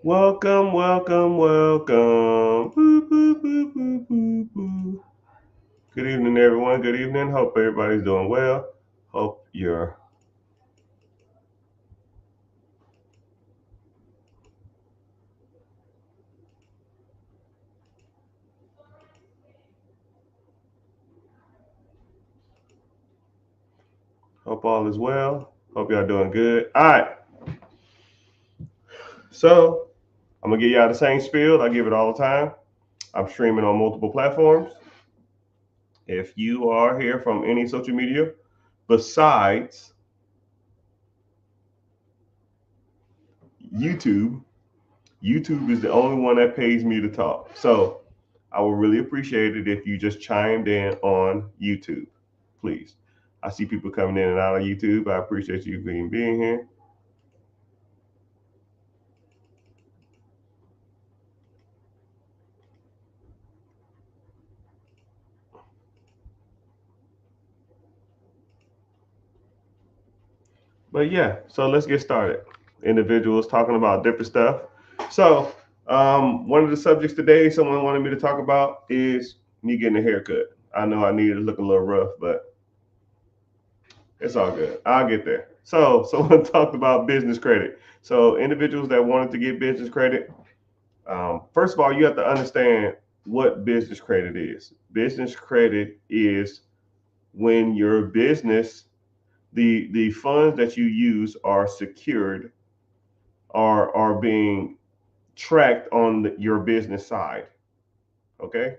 Welcome, welcome, welcome. Boo, boo, boo, boo, boo, boo. Good evening, everyone. Good evening. Hope everybody's doing well. Hope all is well. Hope y'all doing good. All right. So I'm gonna give y'all the same spiel. I give it all the time. I'm streaming on multiple platforms. If you are here from any social media besides YouTube, YouTube is the only one that pays me to talk. So I would really appreciate it if you just chimed in on YouTube, please. I see people coming in and out of YouTube. I appreciate you being here. But yeah, so let's get started. Individuals talking about different stuff. So one of the subjects today someone wanted me to talk about is me getting a haircut. I know I need to look a little rough, but it's all good. I'll get there. So someone talked about business credit. So individuals that wanted to get business credit, first of all, you have to understand what business credit is. Business credit is when your business, the funds that you use are secured, are being tracked on your business side. Okay,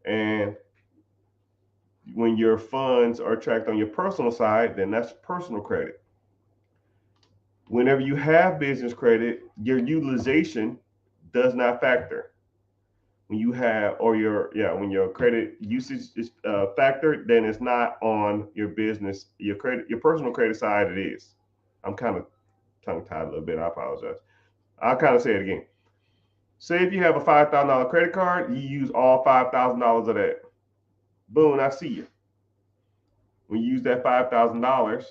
and when your funds are tracked on your personal side, then that's personal credit. Whenever you have business credit, your utilization does not factor. When you have, or your, yeah, when your credit usage is factored, then it's not on your business, your credit, your personal credit side. It is. I'm kind of tongue tied a little bit. I apologize. I'll kind of say it again. Say if you have a $5,000 credit card, you use all $5,000 of that. Boom, I see you. When you use that $5,000,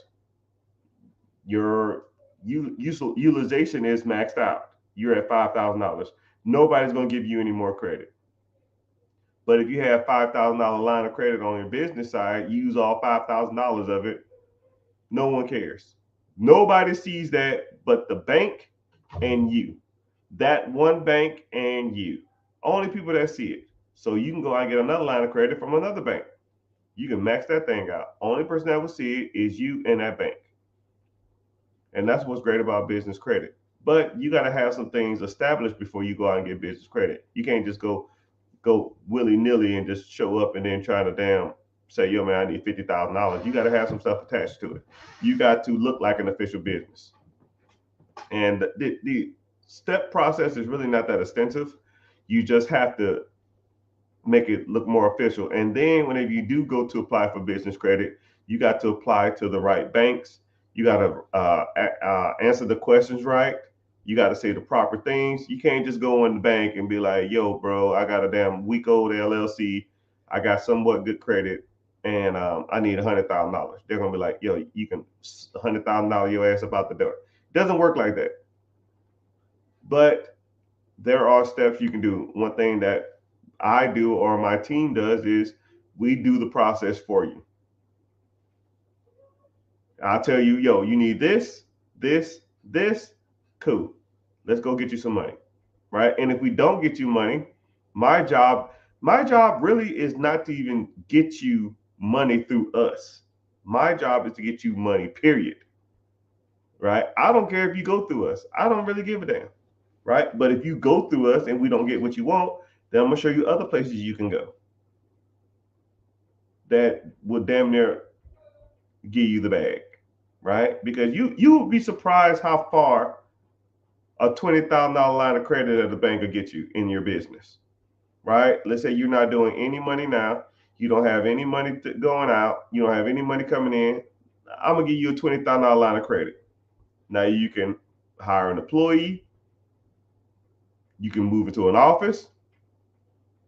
your utilization is maxed out. You're at $5,000. Nobody's going to give you any more credit. But if you have $5,000 line of credit on your business side, you use all $5,000 of it. No one cares. Nobody sees that but the bank and you. That one bank and you. Only people that see it. So you can go out and get another line of credit from another bank. You can max that thing out. Only person that will see it is you and that bank. And that's what's great about business credit. But you got to have some things established before you go out and get business credit. You can't just go willy nilly and just show up and then try to say, yo man, I need $50,000. You got to have some stuff attached to it. You got to look like an official business. And the step process is really not that extensive. You just have to make it look more official. And then whenever you do go to apply for business credit, you got to apply to the right banks. You got to answer the questions right. You got to say the proper things. You can't just go in the bank and be like, yo, bro, I got a damn week old LLC. I got somewhat good credit and I need $100,000. They're going to be like, yo, you can $100,000 your ass about the door. It doesn't work like that. But there are steps you can do. One thing that I do or my team does is we do the process for you. I'll tell you, yo, you need this, cool. Let's go get you some money, right? And if we don't get you money, my job, my job really is not to even get you money through us. My job is to get you money, period. Right? I don't care if you go through us. I don't really give a damn. Right? But if you go through us and we don't get what you want, then I'm gonna show you other places you can go that will damn near give you the bag, right? Because you will be surprised how far a $20,000 line of credit at the bank will get you in your business, right? Let's say you're not doing any money now, you don't have any money going out, you don't have any money coming in. I'm gonna give you a $20,000 line of credit. Now you can hire an employee, you can move into an office,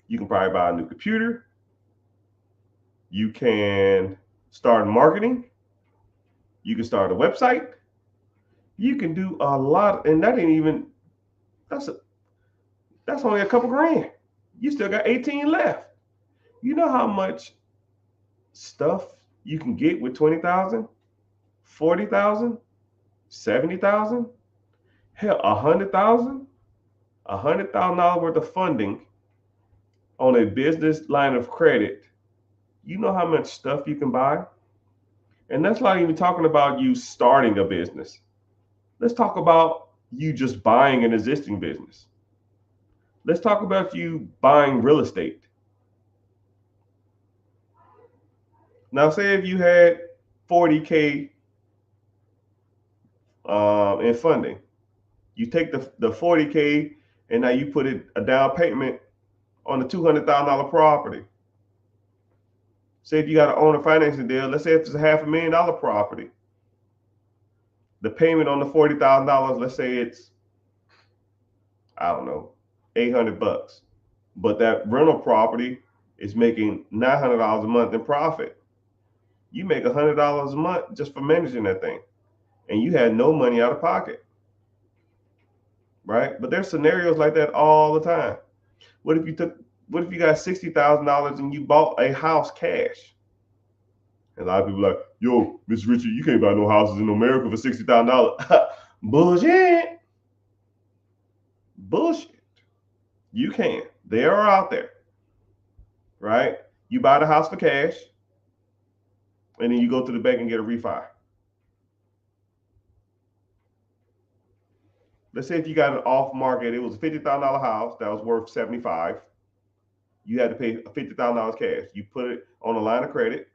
you can probably buy a new computer, you can start marketing, you can start a website, you can do a lot, and that ain't even That's only a couple grand. You still got 18 left. You know how much stuff you can get with 20,000, 40,000, 70,000, hell, $100,000 worth of funding on a business line of credit. You know how much stuff you can buy? And that's not even talking about you starting a business. Let's talk about you just buying an existing business. Let's talk about you buying real estate. Now, say if you had 40K in funding, you take the 40K and now you put it a down payment on the $200,000 property. Say if you got an owner financing deal, let's say if it's a $500,000 property, the payment on the $40,000, let's say it's, I don't know, $800, but that rental property is making $900 a month in profit. You make $100 a month just for managing that thing, and you had no money out of pocket, right? But there's scenarios like that all the time. What if you got $60,000 and you bought a house cash? And a lot of people are like, yo, Mr. Richard, you can't buy no houses in America for $60,000. Bullshit. Bullshit. You can. They are out there, right? You buy the house for cash, and then you go to the bank and get a refi. Let's say if you got an off market, it was a $50,000 house that was worth 75. You had to pay $50,000 cash. You put it on a line of credit,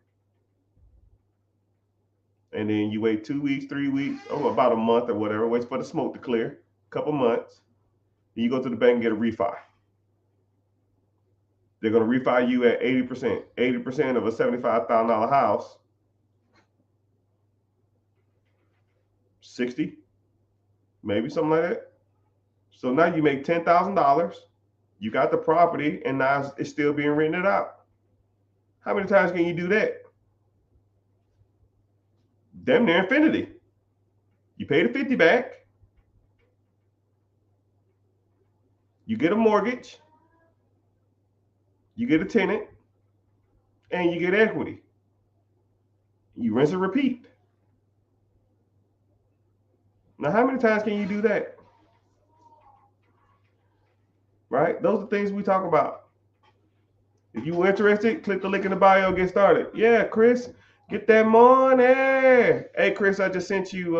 and then you wait 2 weeks, 3 weeks, or about a month or whatever, waits for the smoke to clear, a couple months. Then you go to the bank and get a refi. They're going to refi you at 80%. 80% of a $75,000 house, 60, maybe something like that. So now you make $10,000. You got the property, and now it's still being rented out. How many times can you do that? Damn near infinity. You pay the 50 back. You get a mortgage. You get a tenant, and you get equity. You rinse and repeat. Now, how many times can you do that? Right? Those are things we talk about. If you're interested, click the link in the bio, get started. Yeah, Chris, get that money. Hey, Chris, I just sent you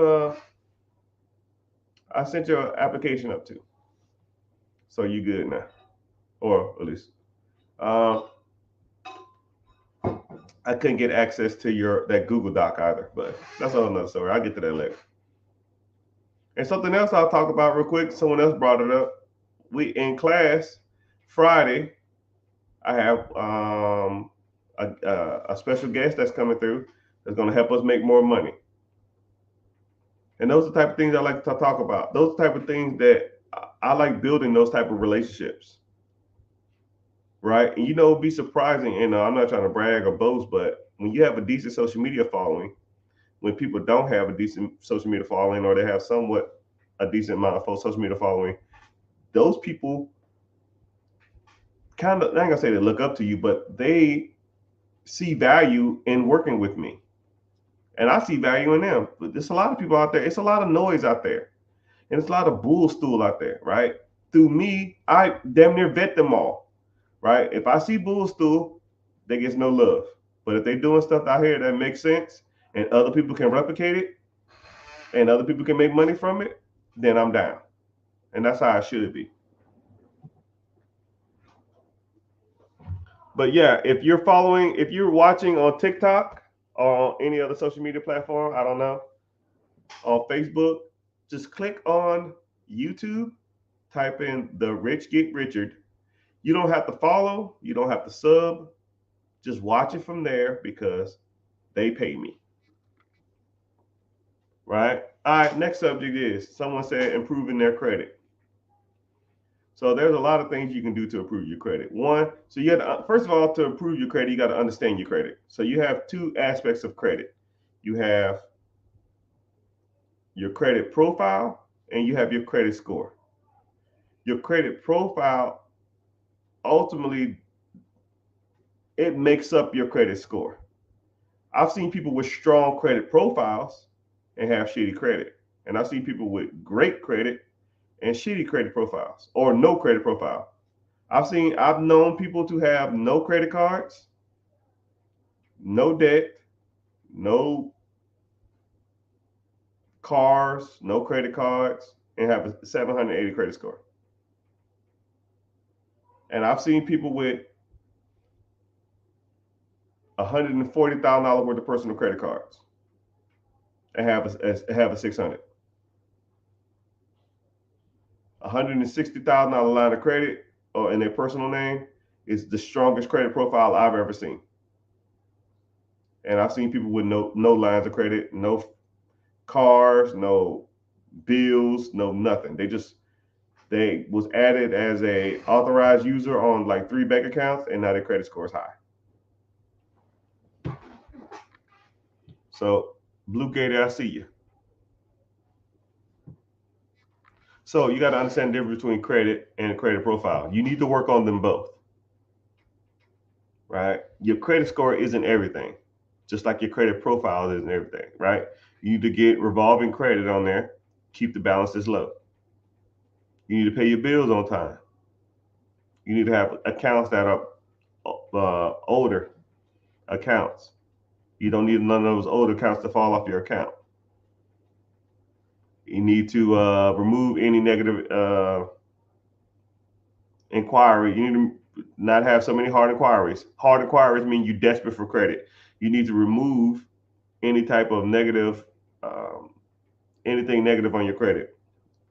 I sent your application up too. So you good now. Or at least I couldn't get access to that Google Doc either, but that's all another story. I'll get to that later. And something else I'll talk about real quick. Someone else brought it up. We in class Friday, I have a special guest that's coming through that's going to help us make more money. And those are the type of things I like to talk about. Those type of things that I like building, those type of relationships. Right? And it'd be surprising, and I'm not trying to brag or boast, but when you have a decent social media following, when people don't have a decent social media following, or they have somewhat a decent amount of social media following, those people kind of, I ain't gonna say they look up to you, but they see value in working with me. And I see value in them. But there's a lot of people out there. It's a lot of noise out there. And it's a lot of bull stool out there, right? Through me, I damn near vet them all. Right? If I see bull stool, they get no love. But if they're doing stuff out here that makes sense and other people can replicate it and other people can make money from it, then I'm down. And that's how it should be. But yeah, if you're watching on TikTok or any other social media platform, I don't know, on Facebook, just click on YouTube, type in The Rich Get Richard. You don't have to follow, you don't have to sub, just watch it from there because they pay me. Right? All right, next subject is someone said improving their credit. So there's a lot of things you can do to improve your credit. One, so you have to, first of all, to improve your credit, you got to understand your credit. So you have two aspects of credit. You have your credit profile and you have your credit score. Your credit profile, ultimately, it makes up your credit score. I've seen people with strong credit profiles and have shitty credit. And I've seen people with great credit and shitty credit profiles or no credit profile. I've known people to have no credit cards, no debt, no cars, no credit cards, and have a 780 credit score. And I've seen people with $140,000 worth of personal credit cards and have a 600. $160,000 line of credit or in their personal name is the strongest credit profile I've ever seen. And I've seen people with no lines of credit, no cars, no bills, no nothing. They was added as a authorized user on like 3 bank accounts, and now their credit score is high. So Blue Gator, I see you. So you got to understand the difference between credit and credit profile. You need to work on them both, right? Your credit score isn't everything, just like your credit profile isn't everything, right? You need to get revolving credit on there, keep the balances low. You need to pay your bills on time. You need to have accounts that are older accounts. You don't need none of those old accounts to fall off your account. You need to remove any negative inquiry. You need to not have so many hard inquiries. Hard inquiries mean you're desperate for credit. You need to remove any type of negative, anything negative on your credit.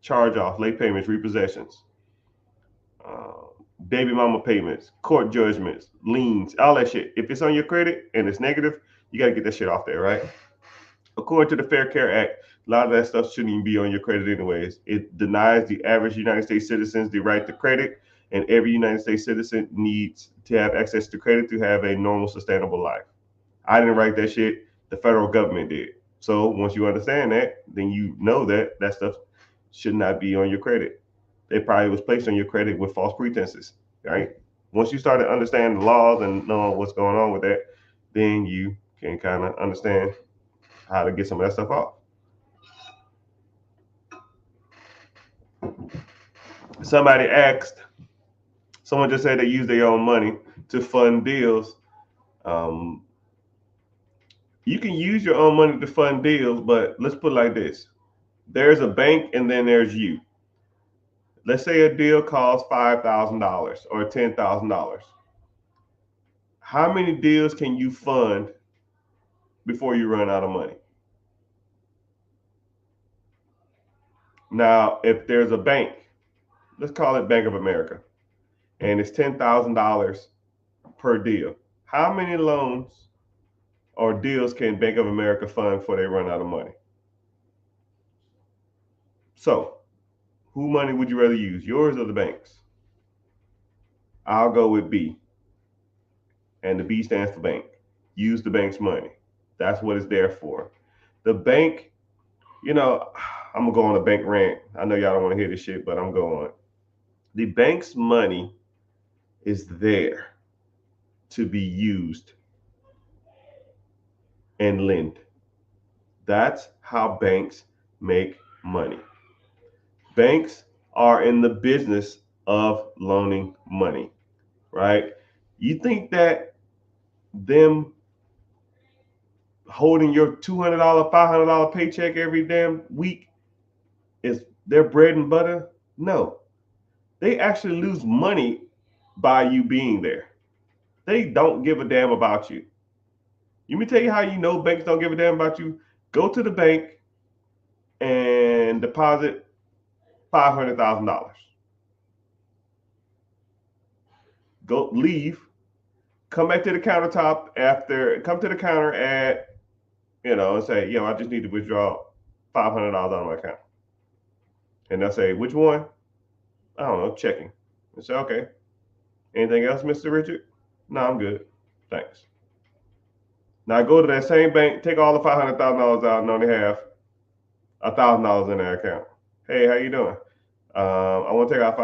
Charge off, late payments, repossessions, baby mama payments, court judgments, liens, all that shit. If it's on your credit and it's negative, you got to get that shit off there, right? According to the Fair Care Act, a lot of that stuff shouldn't even be on your credit anyways. It denies the average United States citizens the right to credit, and every United States citizen needs to have access to credit to have a normal, sustainable life. I didn't write that shit. The federal government did. So once you understand that, then you know that that stuff should not be on your credit. It probably was placed on your credit with false pretenses, right? Once you start to understand the laws and know what's going on with that, then you can kind of understand how to get some of that stuff off. Somebody asked, someone just said they use their own money to fund deals. You can use your own money to fund deals, but let's put it like this. There's a bank and then there's you. Let's say a deal costs $5,000 or $10,000. How many deals can you fund before you run out of money? Now, if there's a bank, let's call it Bank of America, and it's $10,000 per deal. How many loans or deals can Bank of America fund before they run out of money? So, who money would you rather use, yours or the bank's? I'll go with B, and the B stands for bank. Use the bank's money. That's what it's there for. The bank, I'm gonna go on a bank rant. I know y'all don't want to hear this shit, but I'm going. The bank's money is there to be used and lend. That's how banks make money. Banks are in the business of loaning money, right? You think that them holding your $200, $500 paycheck every damn week is their bread and butter? No. They actually lose money by you being there. They don't give a damn about you. Let me tell you how you know banks don't give a damn about you. Go to the bank and deposit $500,000. Go leave, come back to the countertop come to the counter at, and say, I just need to withdraw $500 out of my account. And they'll say, which one? I don't know, checking. And say, okay. Anything else, Mr. Richard? No, I'm good. Thanks. Now go to that same bank, take all the $500,000 out, and only have $1,000 in their account. Hey, how you doing? I want to take out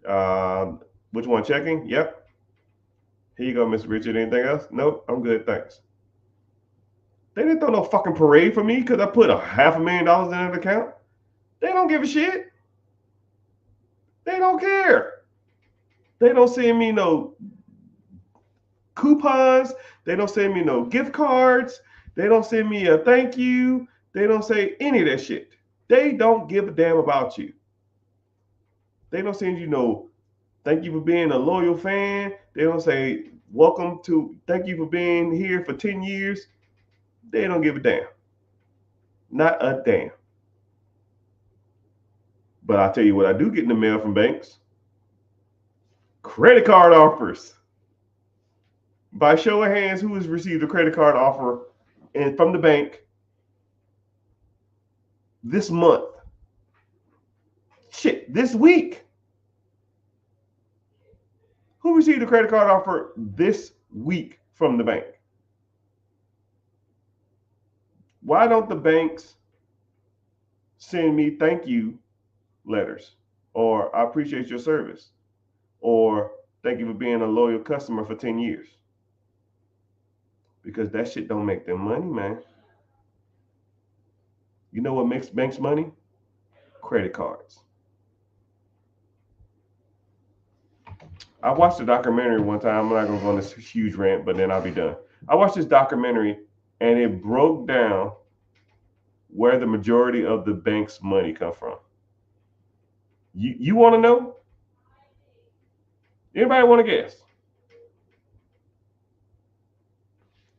$500. Which one? Checking? Yep. Here you go, Mr. Richard. Anything else? Nope. I'm good. Thanks. They didn't throw no fucking parade for me because I put $500,000 in an account. They don't give a shit. They don't care. They don't send me no coupons. They don't send me no gift cards. They don't send me a thank you. They don't say any of that shit. They don't give a damn about you. They don't send you no thank you for being a loyal fan. They don't say thank you for being here for 10 years. They don't give a damn. Not a damn. But I'll tell you what I do get in the mail from banks. Credit card offers. By show of hands, who has received a credit card offer from the bank this month? Shit, this week. Who received a credit card offer this week from the bank? Why don't the banks send me thank you letters, or I appreciate your service, or thank you for being a loyal customer for 10 years? Because that shit don't make them money, man. You know what makes banks money? Credit cards. I watched a documentary one time. I'm not going to go on this huge rant, but then I'll be done. I watched this documentary, and it broke down where the majority of the bank's money come from. You want to know? Anybody want to guess?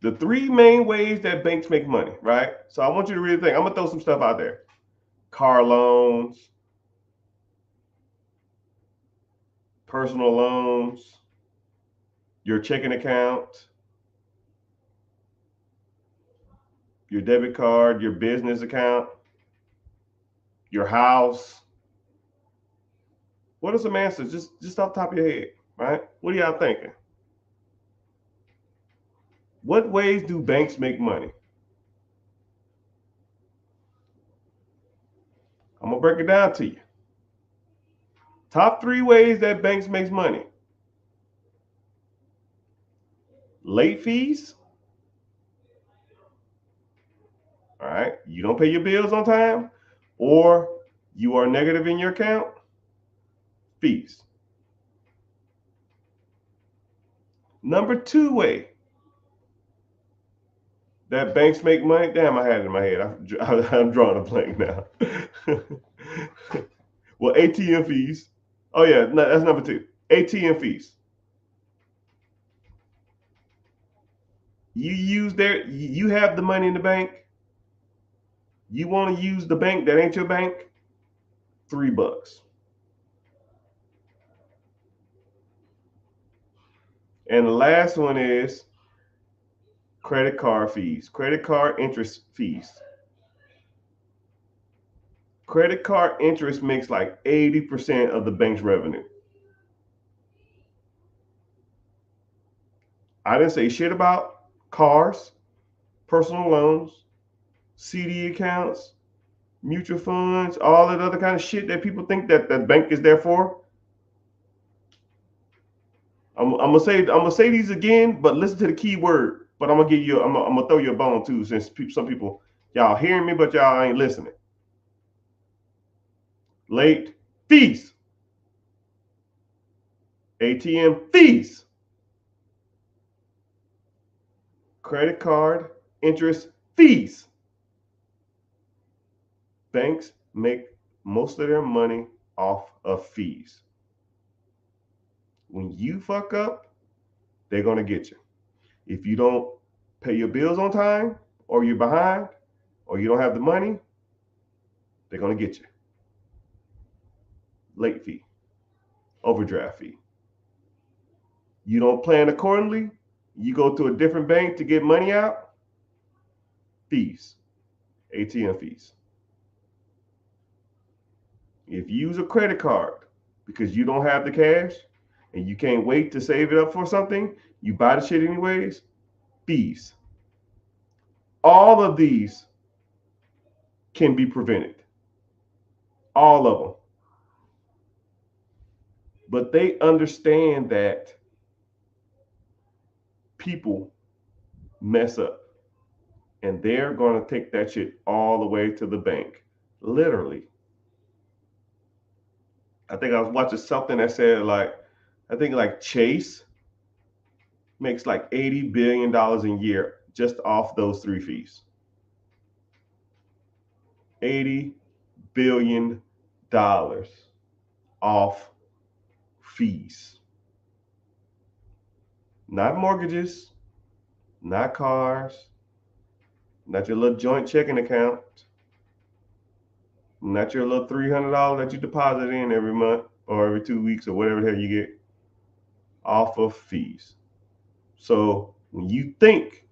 The 3 main ways that banks make money, right? So I want you to really think. I'm going to throw some stuff out there. Car loans, personal loans, your checking account, your debit card, your business account, your house. What are some answers? Just off the top of your head, right? What are y'all thinking? What ways do banks make money? I'm going to break it down to you. Top 3 ways that banks makes money. Late fees. All right. You don't pay your bills on time, or you are negative in your account. Fees. Number 2 way that banks make money. Damn, I had it in my head. I'm drawing a blank now. Well, ATM fees. Oh yeah, no, that's number 2. ATM fees. You have the money in the bank. You want to use the bank that ain't your bank? $3. And the last one is credit card fees, credit card interest fees. Credit card interest makes like 80% of the bank's revenue. I didn't say shit about cars, personal loans, CD accounts, mutual funds, all that other kind of shit that people think that the bank is there for. I'm gonna say these again, but listen to the key word. But I'm gonna throw you a bone too, since some people y'all hearing me, but y'all ain't listening. Late fees, ATM fees, credit card interest fees. Banks make most of their money off of fees. When you fuck up, they're gonna get you. If you don't pay your bills on time, or you're behind, or you don't have the money, they're gonna get you. Late fee, overdraft fee. You don't plan accordingly, you go to a different bank to get money out, fees, ATM fees. If you use a credit card because you don't have the cash and you can't wait to save it up for something, you buy the shit anyways, fees. All of these can be prevented. All of them. But they understand that people mess up. And they're going to take that shit all the way to the bank. Literally. I think I was watching something that said like, I think like Chase makes like $80 billion a year just off those three fees. $80 billion off fees. Not mortgages, not cars, not your little joint checking account, not your little $300 that you deposit in every month or every 2 weeks or whatever the hell you get, off of fees. So when you think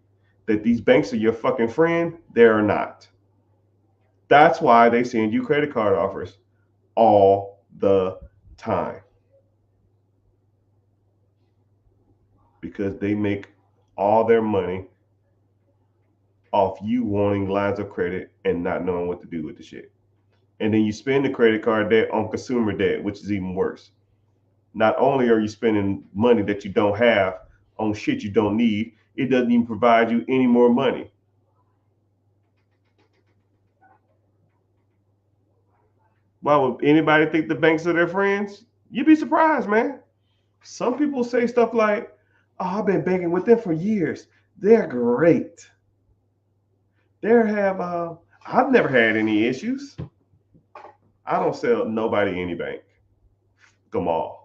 that these banks are your fucking friend, they're not. That's why they send you credit card offers all the time. Because they make all their money off you wanting lines of credit and not knowing what to do with the shit. And then you spend the credit card debt on consumer debt, which is even worse. Not only are you spending money that you don't have on shit you don't need, it doesn't even provide you any more money. Why would anybody think the banks are their friends? You'd be surprised, man. Some people say stuff like, "Oh, I've been banking with them for years. They're great. I've never had any issues. I don't sell nobody any bank. Come on."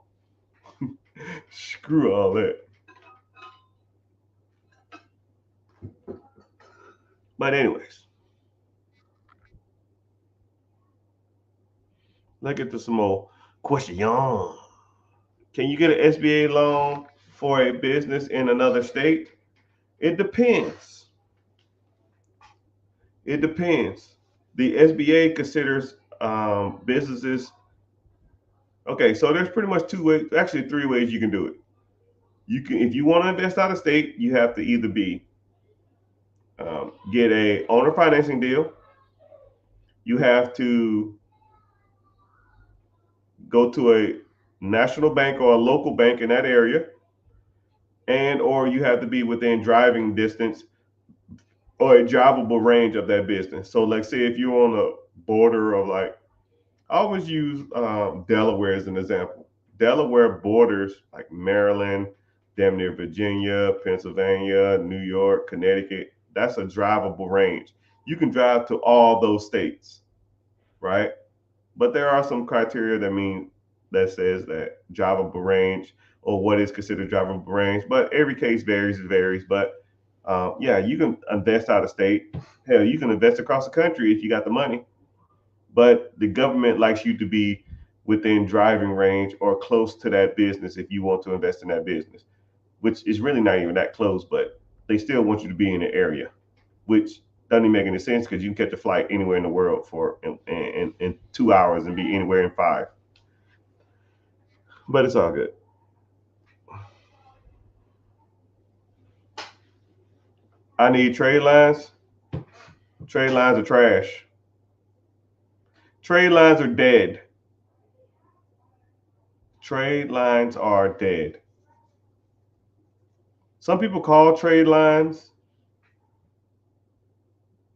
Screw all that. But anyways, let's get to some more question. Can you get an SBA loan for a business in another state? It depends. It depends. The SBA considers businesses. Okay, so there's pretty much two ways, actually three ways you can do it. You can, if you want to invest out of state, you have to either be get a owner financing deal. You have to go to a national bank or a local bank in that area, and or you have to be within driving distance or a drivable range of that business. So, like, say if you're on the border of like, I always use Delaware as an example. Delaware borders like Maryland, damn near Virginia, Pennsylvania, New York, Connecticut. That's a drivable range. You can drive to all those states, right? But there are some criteria that says that drivable range or what is considered drivable range. But every case varies. But yeah, you can invest out of state. Hell, you can invest across the country if you got the money. But the government likes you to be within driving range or close to that business if you want to invest in that business, which is really not even that close, but they still want you to be in the area, which doesn't even make any sense because you can catch a flight anywhere in the world for in 2 hours and be anywhere in 5. But it's all good. I need trade lines. Trade lines are trash. Trade lines are dead. Trade lines are dead. Some people call trade lines.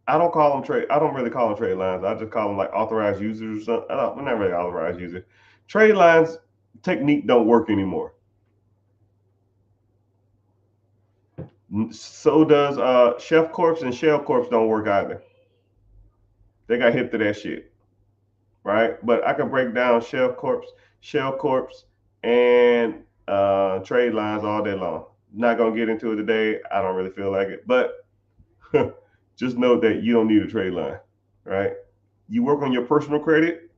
I don't call them trade. I don't really call them trade lines. I just call them like authorized users or something. I'm not really authorized user. Trade lines technique don't work anymore. So does Chef Corps and Shell Corps don't work either. They got hip to that shit, right? But I can break down Shell Corps, and trade lines all day long. Not gonna get into it today. I don't really feel like it, but just know that you don't need a trade line, right? You work on your personal credit.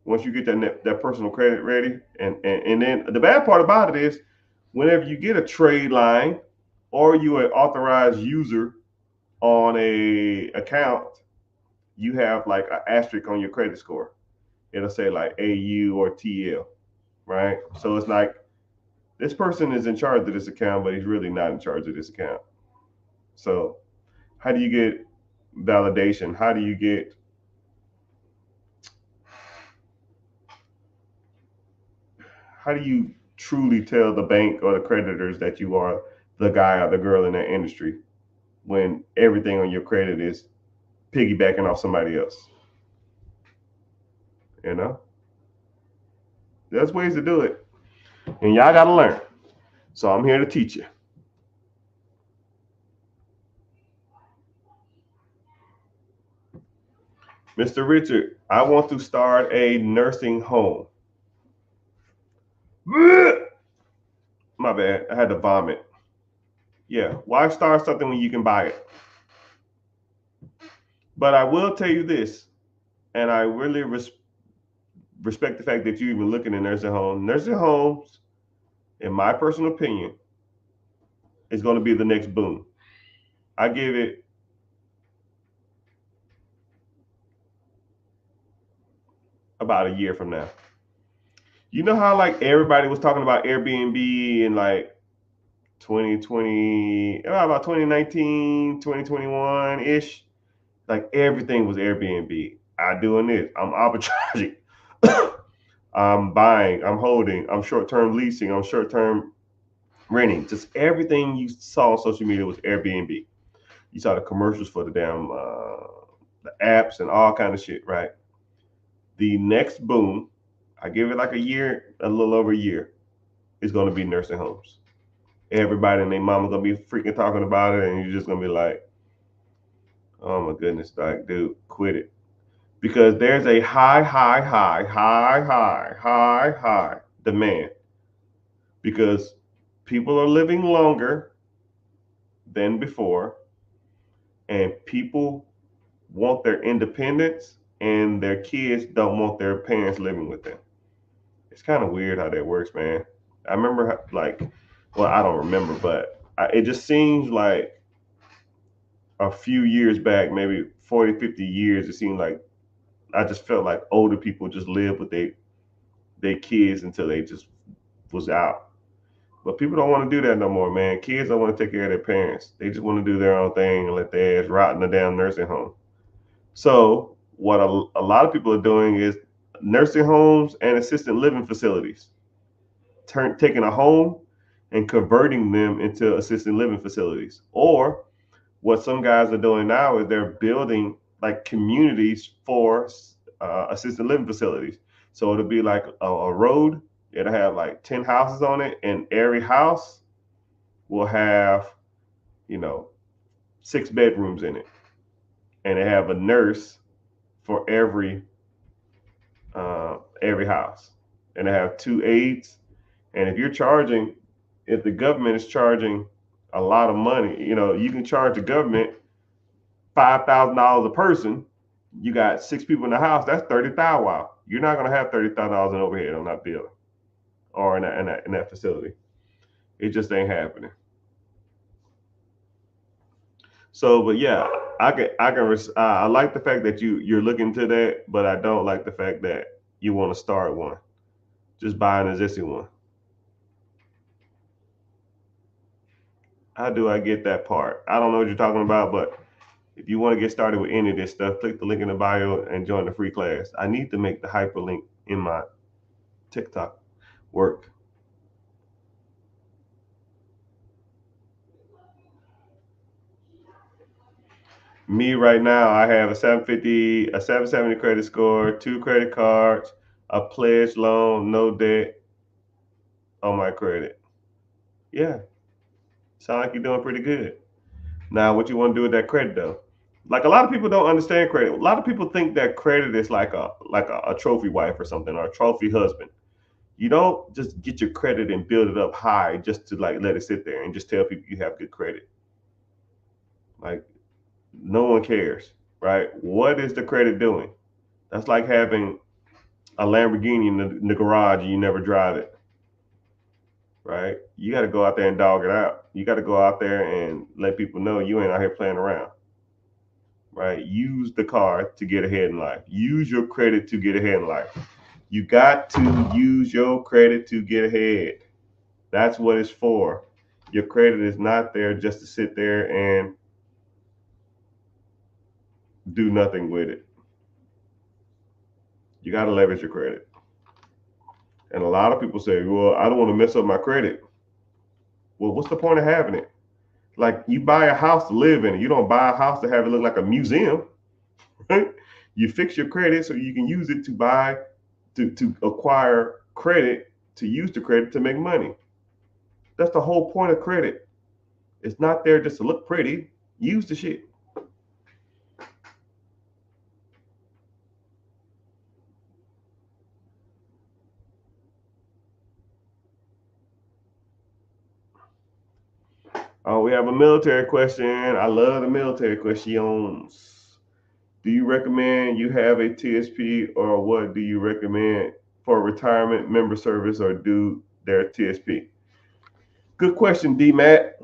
Once you get that personal credit ready, and then the bad part about it is, whenever you get a trade line or you an authorized user on a account, you have like an asterisk on your credit score. It'll say like AU or TL, right? So it's like this person is in charge of this account, but he's really not in charge of this account. So how do you get validation? How do you get how do you truly tell the bank or the creditors that you are the guy or the girl in that industry when everything on your credit is piggybacking off somebody else? You know, there's ways to do it, and y'all got to learn. So I'm here to teach you. Mr. Richard, I want to start a nursing home. My bad. I had to vomit. Yeah. Why start something when you can buy it? But I will tell you this, and I really respect the fact that you even looking at nursing homes. Nursing homes, in my personal opinion, is going to be the next boom. I give it about a year from now. You know how like everybody was talking about Airbnb in like 2020, about 2019, 2021 ish. Like everything was Airbnb. I'm doing this. I'm arbitraging. I'm buying. I'm holding. I'm short term leasing. I'm short term renting. Just everything you saw on social media was Airbnb. You saw the commercials for the damn the apps and all kind of shit, right? The next boom, I give it like a year, a little over a year, is going to be nursing homes. Everybody and their mama's gonna be freaking talking about it, and you're just gonna be like, "Oh my goodness, like, dude, quit it." Because there's a high demand because people are living longer than before and people want their independence and their kids don't want their parents living with them. It's kind of weird how that works, man. I remember like, well, I don't remember, but it just seems like a few years back, maybe 40, 50 years, it seemed like I just felt like older people just lived with their kids until they just was out. But people don't want to do that no more, man. Kids don't want to take care of their parents. They just want to do their own thing and let their ass rot in the damn nursing home. So what a lot of people are doing is nursing homes and assisted living facilities, taking a home and converting them into assisted living facilities. Or what some guys are doing now is they're building like communities for assisted living facilities. So it'll be like a road. It'll have like 10 houses on it, and every house will have, you know, 6 bedrooms in it. And they have a nurse for every house. And they have 2 aides. And if the government is charging a lot of money, you know, you can charge the government $5,000 a person. You got 6 people in the house. That's 30,000. Wow, you're not gonna have $30,000 in overhead on that building or in that facility. It just ain't happening. So, but yeah, I like the fact that you're looking to that, but I don't like the fact that you want to start one. Just buy an existing one. How do I get that part? I don't know what you're talking about, but if you want to get started with any of this stuff, click the link in the bio and join the free class. I need to make the hyperlink in my TikTok work. Me right now, I have a 750, a 770 credit score, 2 credit cards, a pledge loan, no debt on my credit. Yeah, sound like you're doing pretty good. Now, what you want to do with that credit though? Like a lot of people don't understand credit. A lot of people think that credit is like a trophy wife or something or a trophy husband. You don't just get your credit and build it up high just to like let it sit there and just tell people you have good credit. Like no one cares, right? What is the credit doing? That's like having a Lamborghini in the garage and you never drive it, right? You got to go out there and dog it out. You got to go out there and let people know you ain't out here playing around, right? Use the car to get ahead in life. Use your credit to get ahead in life. You got to use your credit to get ahead. That's what it's for. Your credit is not there just to sit there and do nothing with it. You got to leverage your credit. And a lot of people say, well, I don't want to mess up my credit. Well, what's the point of having it? Like, you buy a house to live in it. You don't buy a house to have it look like a museum, right? You fix your credit so you can use it to buy, to acquire credit, to use the credit to make money. That's the whole point of credit. It's not there just to look pretty. Use the shit. Oh, we have a military question. I love the military questions. Do you recommend you have a TSP, or what do you recommend for retirement, member service, or do their TSP? Good question, D Matt.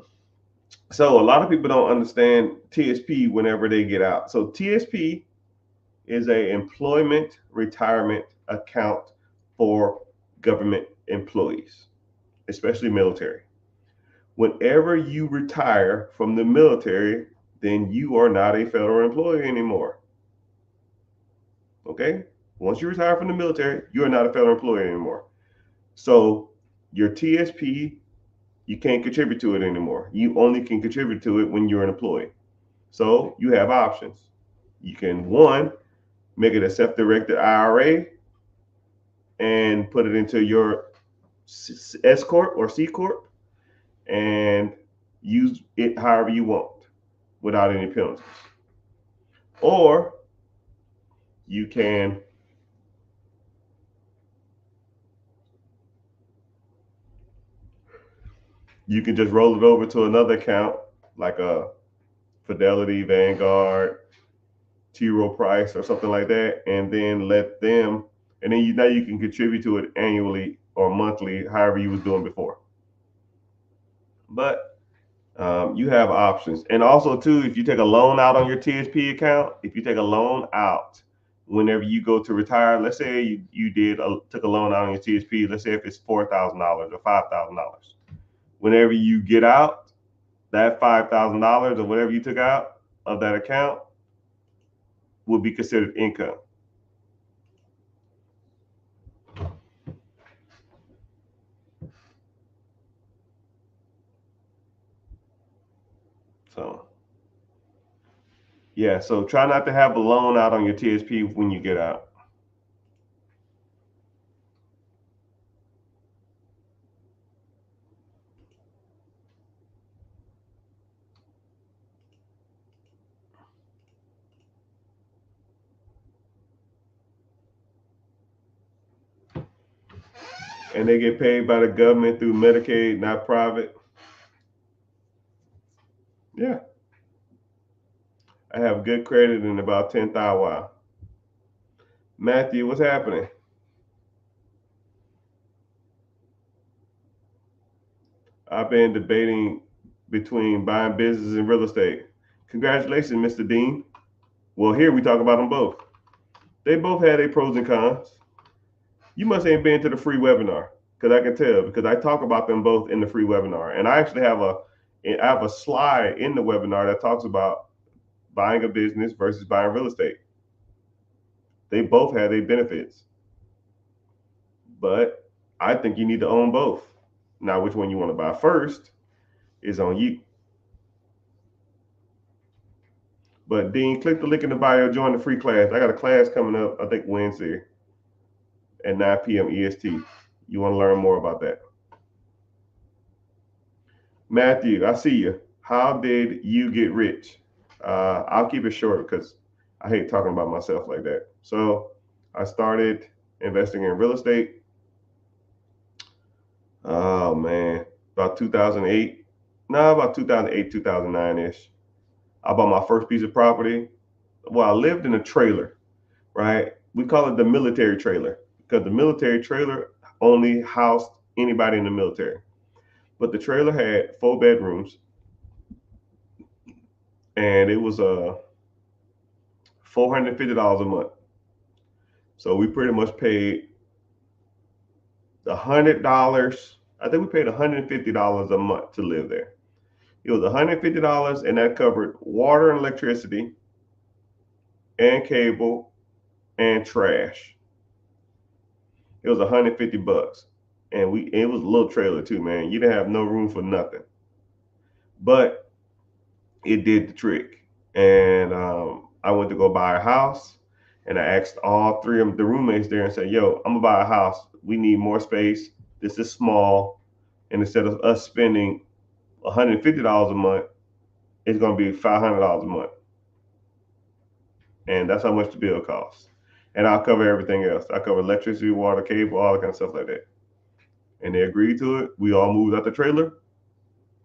So a lot of people don't understand TSP whenever they get out. So TSP is a employment retirement account for government employees, especially military. Whenever you retire from the military, then you are not a federal employee anymore. Okay? Once you retire from the military, you are not a federal employee anymore. So your TSP, you can't contribute to it anymore. You only can contribute to it when you're an employee. So you have options. You can, one, make it a self-directed IRA and put it into your S corp or C corp and use it however you want without any penalties. Or you can just roll it over to another account like a Fidelity, Vanguard, T. Rowe Price, or something like that, and then let them, and then now you can contribute to it annually or monthly, however you was doing before. But you have options. And also, too, if you take a loan out on your TSP account, if you take a loan out whenever you go to retire, let's say took a loan out on your TSP, let's say if it's $4,000 or $5,000. Whenever you get out, that $5,000 or whatever you took out of that account will be considered income. So, yeah, so try not to have a loan out on your TSP when you get out. And they get paid by the government through Medicaid, not private. Yeah. I have good credit and about 10,000. Wow. Matthew, what's happening? I've been debating between buying business and real estate. Congratulations, Mr. Dean. Well, here we talk about them both. They both had their pros and cons. You must ain't been to the free webinar because I can tell because I talk about them both in the free webinar. And I actually have a slide in the webinar that talks about buying a business versus buying real estate. They both have their benefits. But I think you need to own both. Now, which one you want to buy first is on you. But Dean, click the link in the bio, join the free class. I got a class coming up, I think Wednesday at 9 p.m. EST. You want to learn more about that. Matthew, I see you. How did you get rich? I'll keep it short because I hate talking about myself like that. So I started investing in real estate. Oh man, about 2008. No, about 2008, 2009-ish. I bought my first piece of property. Well, I lived in a trailer, right? We call it the military trailer because the military trailer only housed anybody in the military. But the trailer had 4 bedrooms, and it was $450 a month. So we pretty much paid $100. I think we paid $150 a month to live there. It was $150, and that covered water and electricity, and cable, and trash. It was $150, and it was a little trailer too, man. You didn't have no room for nothing, but it did the trick. And I went to go buy a house, and I asked all three of the roommates there and said, "Yo, I'm gonna buy a house. We need more space. This is small, and instead of us spending $150 a month, it's gonna be $500 a month, and that's how much the bill costs. And I'll cover everything else. I cover electricity, water, cable, all that kind of stuff like that." And they agreed to it. We all moved out the trailer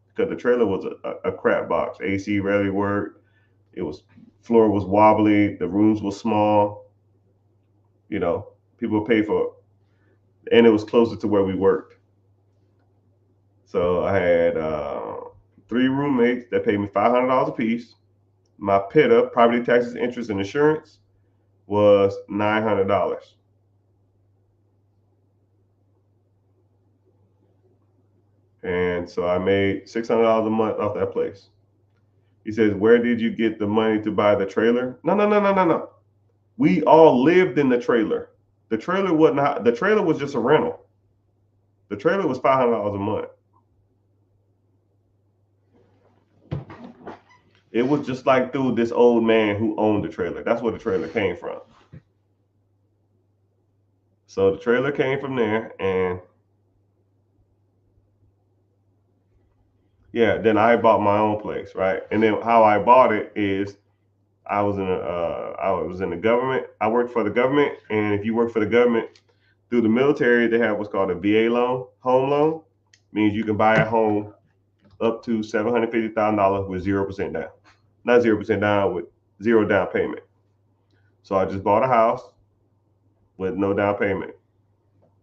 because the trailer was a crap box. AC rarely worked. It was floor was wobbly. The rooms were small. You know, people paid for it, and it was closer to where we worked. So I had three roommates that paid me $500 a piece. My PITA, property taxes, interest, and insurance, was $900. And so I made $600 a month off that place. He says, "Where did you get the money to buy the trailer?" No, no, no, no, no, no. We all lived in the trailer. The trailer wasn't. The trailer was just a rental. The trailer was $500 a month. It was just like through this old man who owned the trailer. That's where the trailer came from. So the trailer came from there, and yeah, then I bought my own place, right? And then how I bought it is I was in the government. I worked for the government, and if you work for the government through the military, they have what's called a VA loan, home loan. Means you can buy a home up to $750,000 with 0% down, not 0% down, with zero down payment. So I just bought a house with no down payment.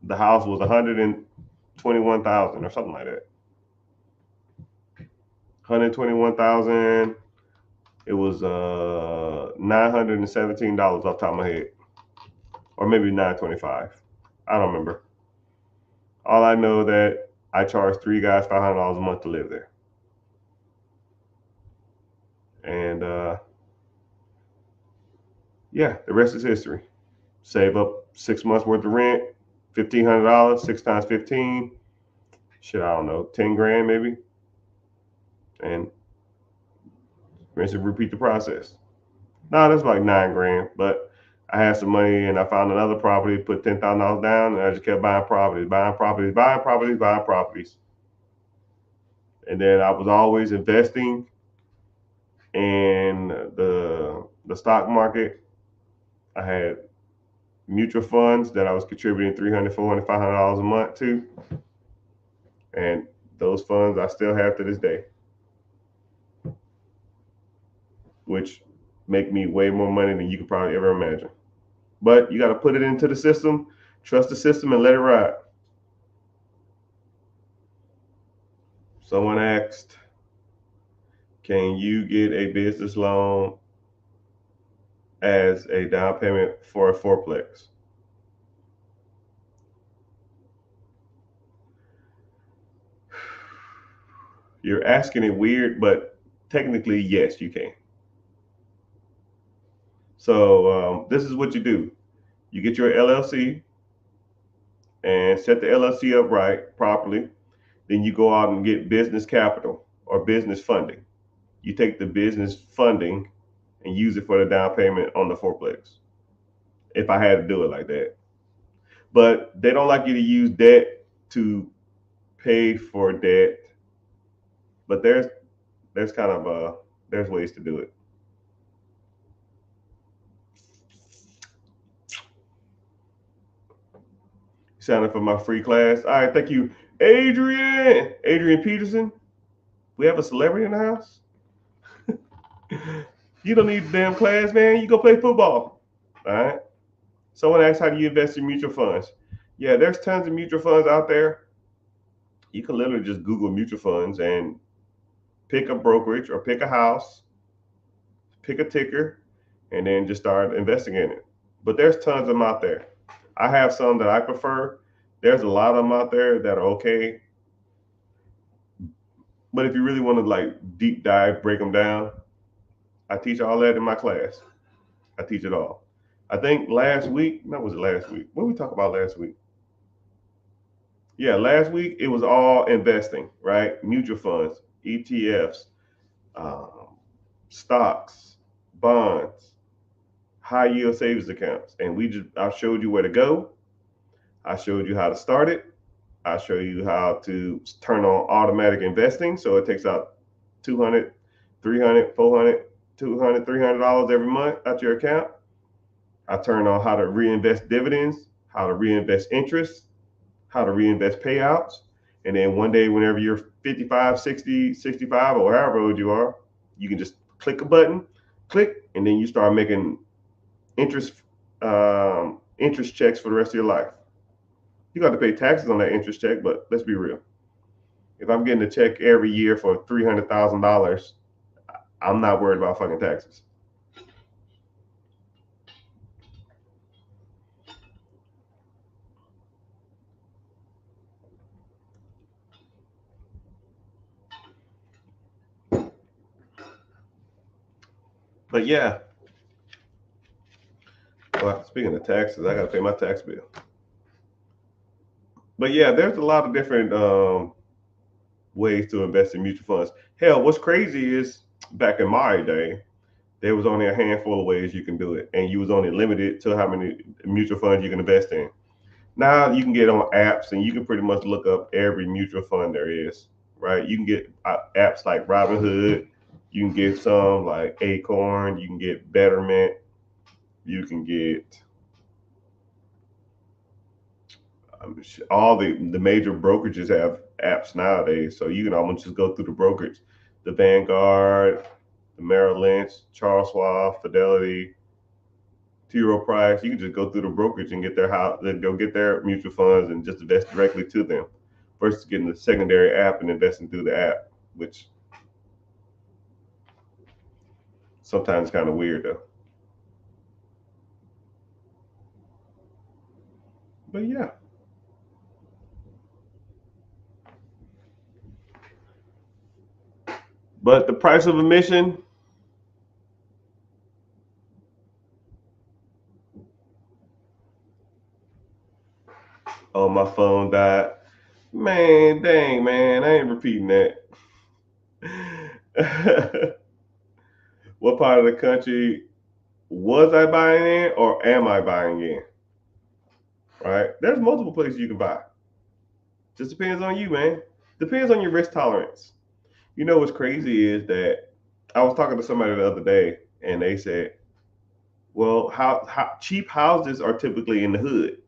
The house was 121,000 or something like that. 121,000. It was $917 off the top of my head, or maybe 925. I don't remember. All I know that I charged three guys $500 a month to live there, and yeah, the rest is history. Save up 6 months worth of rent, $1,500, six times 15. Shit, I don't know, 10 grand maybe, and rinse and repeat the process. No, that's like 9 grand, but I had some money and I found another property, put $10,000 down, and I just kept buying properties, buying properties, buying properties, buying properties. And then I was always investing in the stock market. I had mutual funds that I was contributing $300, $400, $500 a month to, and those funds I still have to this day, which make me way more money than you could probably ever imagine. But you got to put it into the system, trust the system, and let it ride. Someone asked, "Can you get a business loan as a down payment for a fourplex?" You're asking it weird, but technically, yes, you can. So this is what you do: you get your LLC and set the LLC up right properly. Then you go out and get business capital or business funding. You take the business funding and use it for the down payment on the fourplex. If I had to do it like that, but they don't like you to use debt to pay for debt. But there's kind of there's ways to do it. Sign up for my free class. All right, thank you, Adrian. Adrian Peterson. We have a celebrity in the house. You don't need the damn class, man. You go play football. All right. Someone asked, "How do you invest in mutual funds?" Yeah, there's tons of mutual funds out there. You can literally just Google mutual funds and pick a brokerage or pick a house, pick a ticker, and then just start investing in it. But there's tons of them out there. I have some that I prefer. There's a lot of them out there that are okay. But if you really want to like deep dive, break them down, I teach all that in my class. I teach it all. I think last week, no, was it last week? What did we talk about last week? Yeah, last week it was all investing, right? Mutual funds, ETFs, um, stocks, bonds, high yield savings accounts, and I showed you where to go. I showed you how to start it. I show you how to turn on automatic investing, so it takes out 200, 300, 400, 200, $300 every month out your account. I turn on how to reinvest dividends, how to reinvest interest, how to reinvest payouts. And then one day, whenever you're 55, 60, 65, or however old you are, you can just click a button, click, and then you start making interest interest checks for the rest of your life. You got to pay taxes on that interest check, but let's be real. If I'm getting a check every year for $300,000, I'm not worried about fucking taxes. But yeah, well, speaking of taxes, I got to pay my tax bill. But yeah, there's a lot of different ways to invest in mutual funds. Hell, what's crazy is back in my day, there was only a handful of ways you can do it, and you was only limited to how many mutual funds you can invest in. Now you can get on apps and you can pretty much look up every mutual fund there is, right? You can get apps like Robinhood, you can get some like Acorn, you can get Betterment, you can get all the major brokerages have apps nowadays, so you can almost just go through the brokerage, the Vanguard, the Merrill Lynch, Charles Schwab, Fidelity, T. Rowe Price. You can just go through the brokerage and get their house, go get their mutual funds and just invest directly to them, versus getting the secondary app and investing through the app, which sometimes kind of weird though. But yeah. But the price of admission, oh, my phone died. Man, dang, man, I ain't repeating that. What part of the country was I buying in or am I buying in? Right? There's multiple places you can buy. Just depends on you, man. Depends on your risk tolerance. You know what's crazy is that I was talking to somebody the other day and they said, well, how cheap houses are typically in the hood.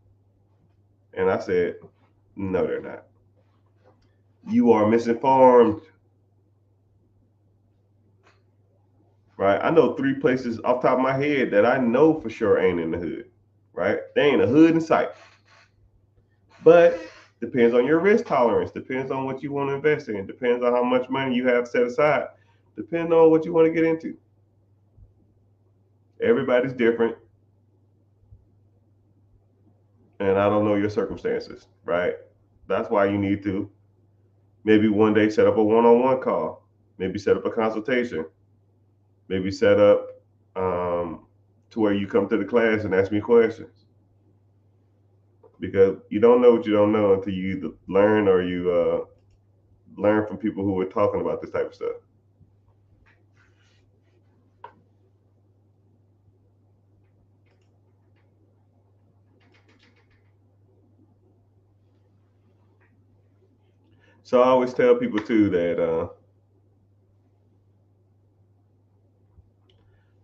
And I said, no, they're not. You are misinformed, right? I know three places off the top of my head that I know for sure ain't in the hood, right? They ain't a hood in sight. But depends on your risk tolerance, depends on what you want to invest in, depends on how much money you have set aside, depends on what you want to get into. Everybody's different, and I don't know your circumstances, right? That's why you need to maybe one day set up a one-on-one call, maybe set up a consultation, maybe set up to where you come to the class and ask me questions, because you don't know what you don't know until you either learn or you learn from people who are talking about this type of stuff. So I always tell people too that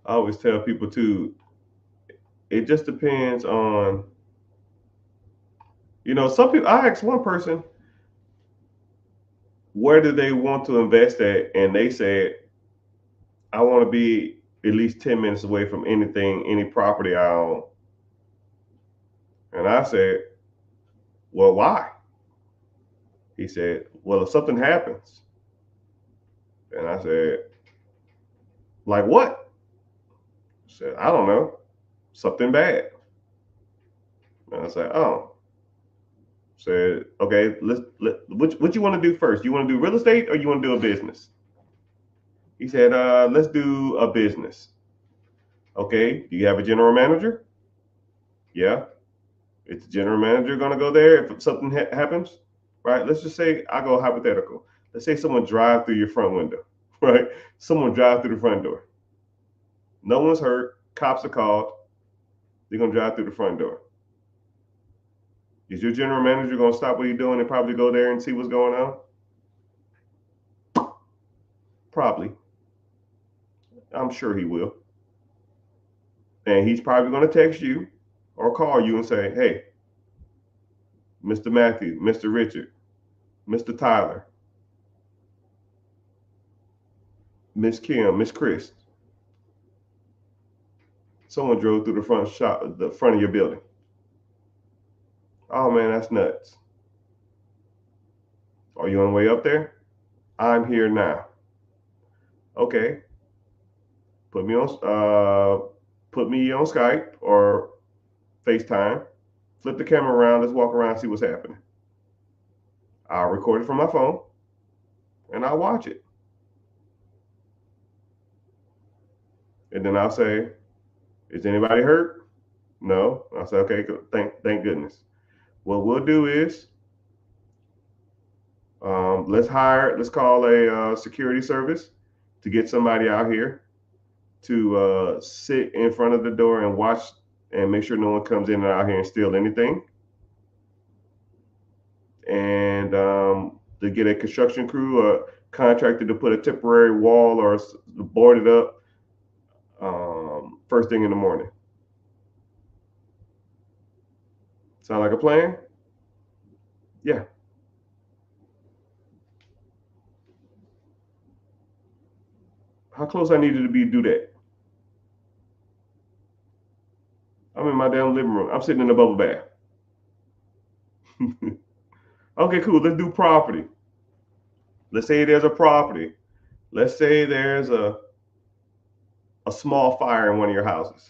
I always tell people too, it just depends on, some people. I asked one person, where do they want to invest at, and they said, I want to be at least 10 minutes away from anything, any property I own. And I said, well, why? He said, well, if something happens. And I said, like what? He said, I don't know, something bad. And I said, oh. Said, okay, what you want to do first? You want to do real estate or you want to do a business? He said, let's do a business. Okay, do you have a general manager? Yeah. Is the general manager going to go there if something happens? right? Let's just say I go hypothetical. Let's say someone drive through your front window, right? Someone drive through the front door. No one's hurt. Cops are called. They're gonna drive through the front door. Is your general manager gonna stop what he's doing and probably go there and see what's going on? Probably. I'm sure he will. And he's probably gonna text you or call you and say, hey, Mr. Matthew, Mr. Richard, Mr. Tyler, Miss Kim, Miss Chris, someone drove through the front of your building. Oh man, that's nuts. Are you on the way up there? I'm here now. Okay. Put me on Skype or FaceTime. Flip the camera around. Let's walk around and see what's happening. I'll record it from my phone and I'll watch it. And then I'll say, is anybody hurt? No. I'll say, okay, good. Thank goodness. What we'll do is let's call a security service to get somebody out here to sit in front of the door and watch and make sure no one comes in and out here and steal anything. And to get a construction crew or contractor to put a temporary wall or board it up first thing in the morning. Sound like a plan? Yeah. How close I needed to be to do that? I'm in my damn living room. I'm sitting in a bubble bath. Okay, cool. Let's do property. Let's say there's a property. Let's say there's a small fire in one of your houses.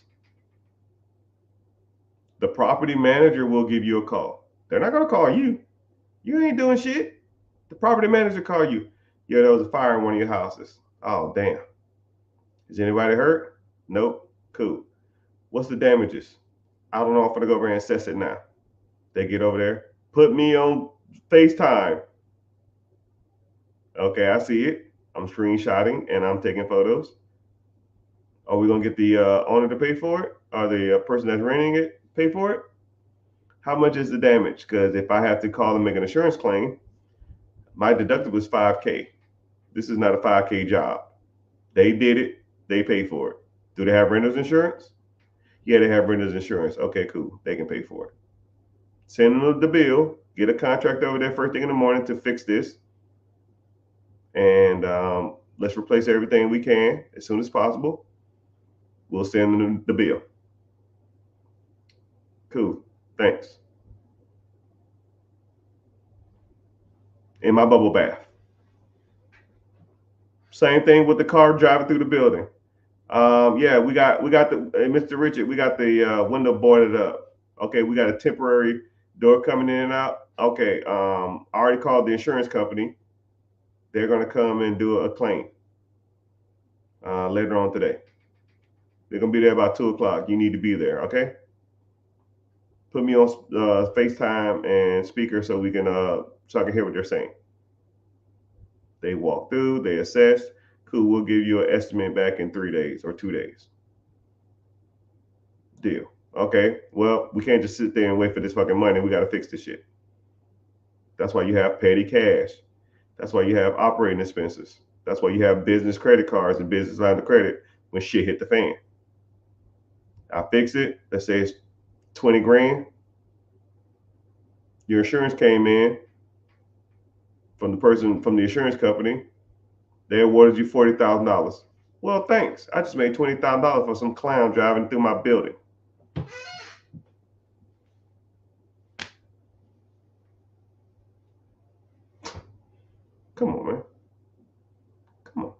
The property manager will give you a call. They're not going to call you. You ain't doing shit. The property manager call you. Yeah, there was a fire in one of your houses. Oh, damn. Is anybody hurt? Nope. Cool. What's the damages? I don't know. I'm going to go over and assess it now. They get over there. Put me on FaceTime. Okay, I see it. I'm screenshotting and I'm taking photos. Are we going to get the owner to pay for it? Or the person that's renting it pay for it? How much is the damage? Because if I have to call and make an insurance claim, my deductible is $5K. This is not a $5K job. They did it. They pay for it. Do they have renter's insurance? Yeah, they have renter's insurance. Okay, cool. They can pay for it. Send them the bill. Get a contract over there first thing in the morning to fix this. And let's replace everything we can as soon as possible. We'll send them the bill. Cool. Thanks. In my bubble bath. Same thing with the car driving through the building. Yeah, we got the Mr. Richard. We got the window boarded up. Okay, we got a temporary door coming in and out. Okay, I already called the insurance company. They're gonna come and do a claim later on today. They're gonna be there about 2:00. You need to be there. Okay. Put me on FaceTime and speaker so we can so I can hear what they're saying. They walk through. They assess. Cool. We'll give you an estimate back in 3 days or 2 days. Deal. Okay. Well, we can't just sit there and wait for this fucking money. We got to fix this shit. That's why you have petty cash. That's why you have operating expenses. That's why you have business credit cards and business line of credit when shit hit the fan. I fix it. Let's say it's 20 grand. Your insurance came in from the insurance company. They awarded you $40,000. Well, thanks. I just made $20,000 for some clown driving through my building. Come on, man. Come on.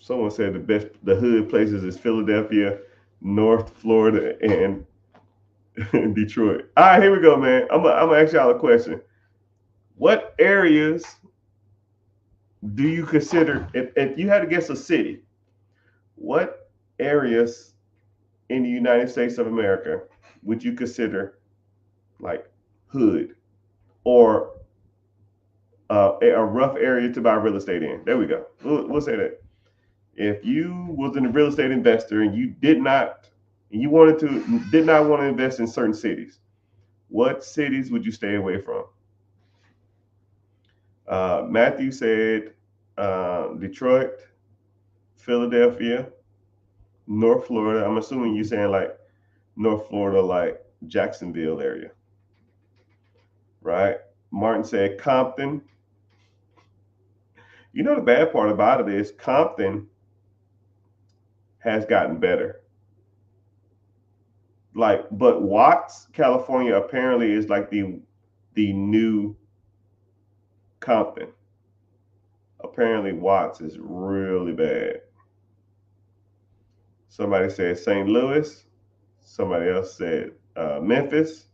Someone said the hood places is Philadelphia, North Florida, and Detroit. All right, here we go, man. I'm gonna ask y'all a question. What areas do you consider, if you had to guess a city, what areas in the United States of America would you consider like hood or a rough area to buy real estate in. There we go. We'll say that. If you was a real estate investor and you did not want to invest in certain cities, what cities would you stay away from? Matthew said Detroit, Philadelphia, North Florida. I'm assuming you're saying like North Florida, like Jacksonville area, right? Martin said Compton. You know, the bad part about it is Compton has gotten better. But Watts, California, apparently is like the new Compton. Apparently, Watts is really bad. Somebody said St. Louis. Somebody else said Memphis.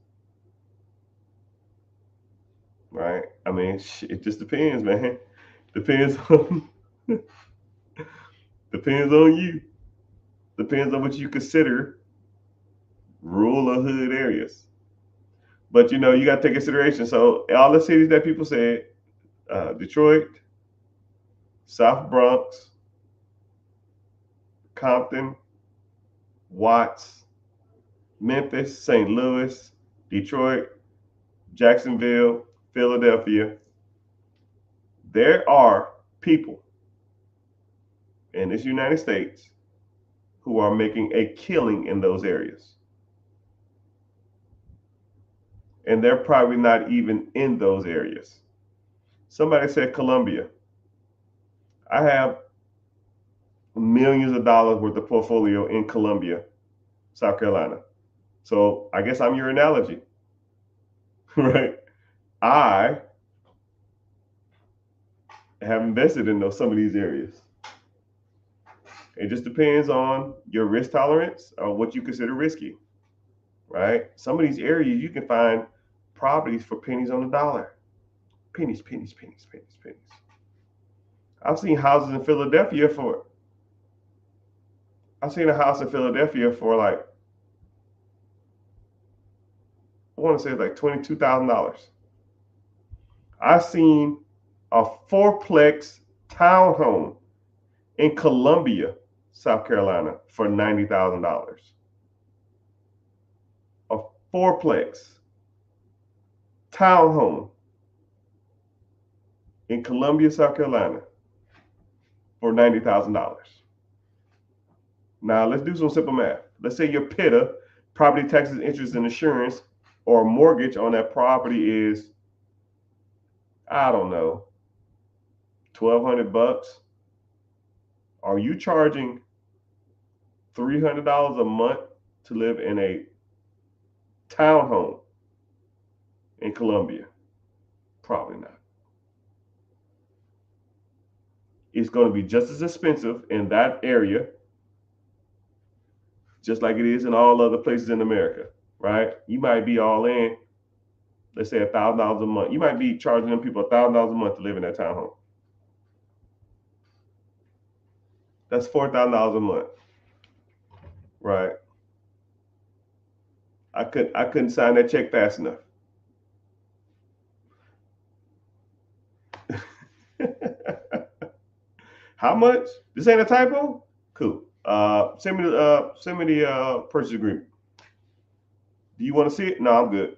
Right? I mean, it just depends, man. Depends on depends on you. Depends on what you consider rural or hood areas. But you got to take consideration. So all the cities that people said, Detroit, South Bronx, Compton, Watts, Memphis, St. Louis, Detroit, Jacksonville, Philadelphia. There are people in this United States who are making a killing in those areas. And they're probably not even in those areas. Somebody said Colombia. I have millions of dollars worth of portfolio in Columbia, South Carolina. So I guess I'm your analogy, right? I have invested in some of these areas. It just depends on your risk tolerance or what you consider risky, right? Some of these areas you can find properties for pennies on the dollar. Pennies, pennies, pennies, pennies, pennies. I've seen houses in Philadelphia for like, I want to say like $22,000. I've seen a fourplex townhome in Columbia, South Carolina for $90,000. A fourplex townhome in Columbia, South Carolina for $90,000. Now let's do some simple math. Let's say your PITA, property taxes, interest, and insurance, or mortgage on that property is, I don't know, $1,200. Are you charging $300 a month to live in a townhome in Columbia? Probably not. It's going to be just as expensive in that area, just like it is in all other places in America, right? You might be all in, let's say $1,000 a month. You might be charging them people $1,000 a month to live in that townhome. That's $4,000 a month, right? I couldn't sign that check fast enough. How much? This ain't a typo? Cool. Send me the purchase agreement. Do you want to see it? No, I'm good.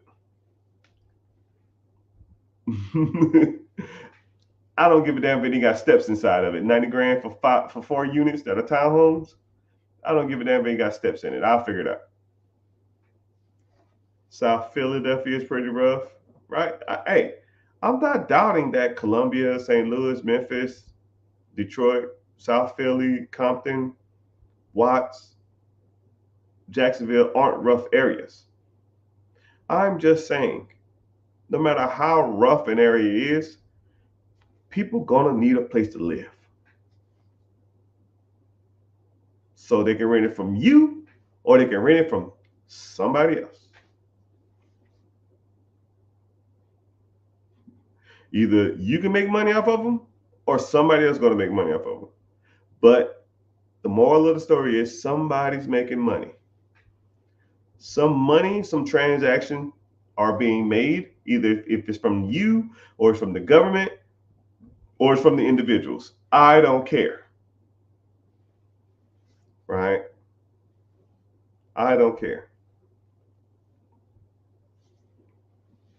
I don't give a damn if it got steps inside of it. 90 grand for 4 units that are townhomes. I don't give a damn if it got steps in it. I'll figure it out. South Philadelphia is pretty rough, right? I'm not doubting that Columbia, St. Louis, Memphis, Detroit, South Philly, Compton, Watts, Jacksonville aren't rough areas. I'm just saying, no matter how rough an area is, people gonna need a place to live. So they can rent it from you or they can rent it from somebody else. Either you can make money off of them or somebody else is going to make money off of them. But the moral of the story is somebody's making money. Some money, some transaction are being made, either if it's from you or it's from the government or it's from the individuals. I don't care, right? I don't care.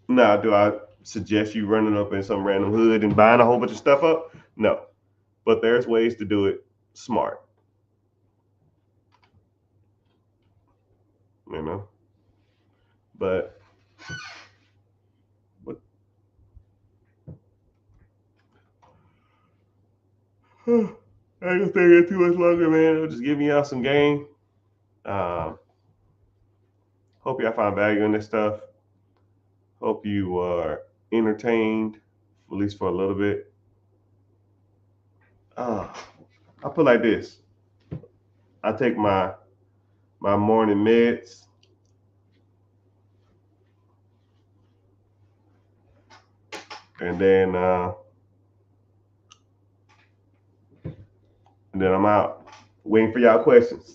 Now, do I suggest you running up in some random hood and buying a whole bunch of stuff up? No, but there's ways to do it smart, you know. But what? I ain't gonna stay here too much longer, man. I'm just giving y'all some game. Um, Hope y'all find value in this stuff. Hope you are entertained, at least for a little bit. Uh, I put like this. I take my morning meds, and then I'm out waiting for y'all questions.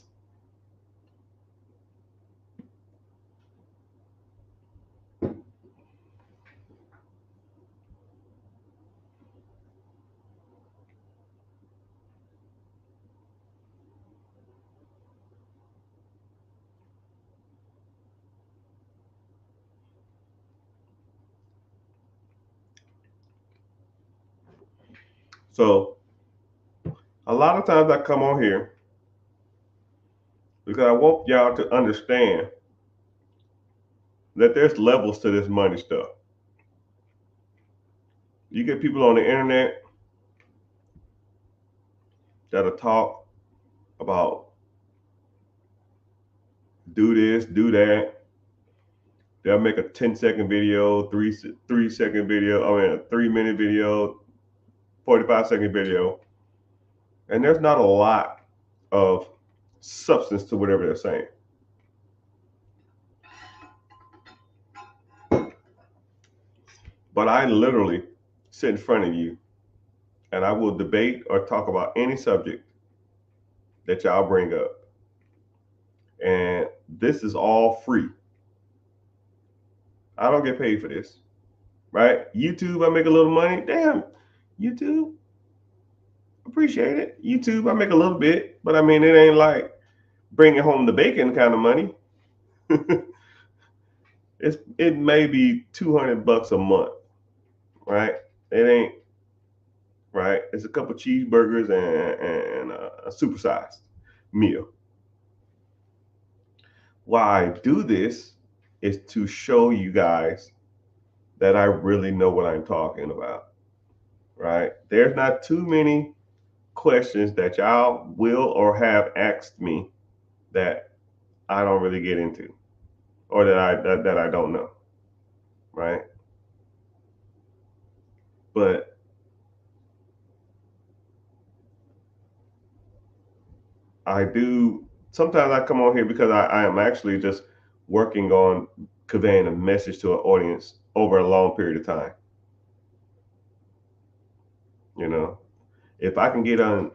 So a lot of times I come on here because I want y'all to understand that there's levels to this money stuff. You get people on the internet that'll talk about do this, do that. They'll make a 10-second video, three-second video, a 3-minute video, 45-second video, and there's not a lot of substance to whatever they're saying. But I literally sit in front of you and I will debate or talk about any subject that y'all bring up. And this is all free. I don't get paid for this, right? YouTube, I make a little money. Damn, YouTube, appreciate it. YouTube, I make a little bit, but I mean, it ain't like bringing home the bacon kind of money. It may be $200 a month, right? It ain't right. It's a couple cheeseburgers and a supersized meal. Why I do this is to show you guys that I really know what I'm talking about, right? There's not too many questions that y'all will or have asked me that I don't really get into or that I don't know, right? But I do sometimes I come on here because I am actually just working on conveying a message to an audience over a long period of time. You know, if I can get on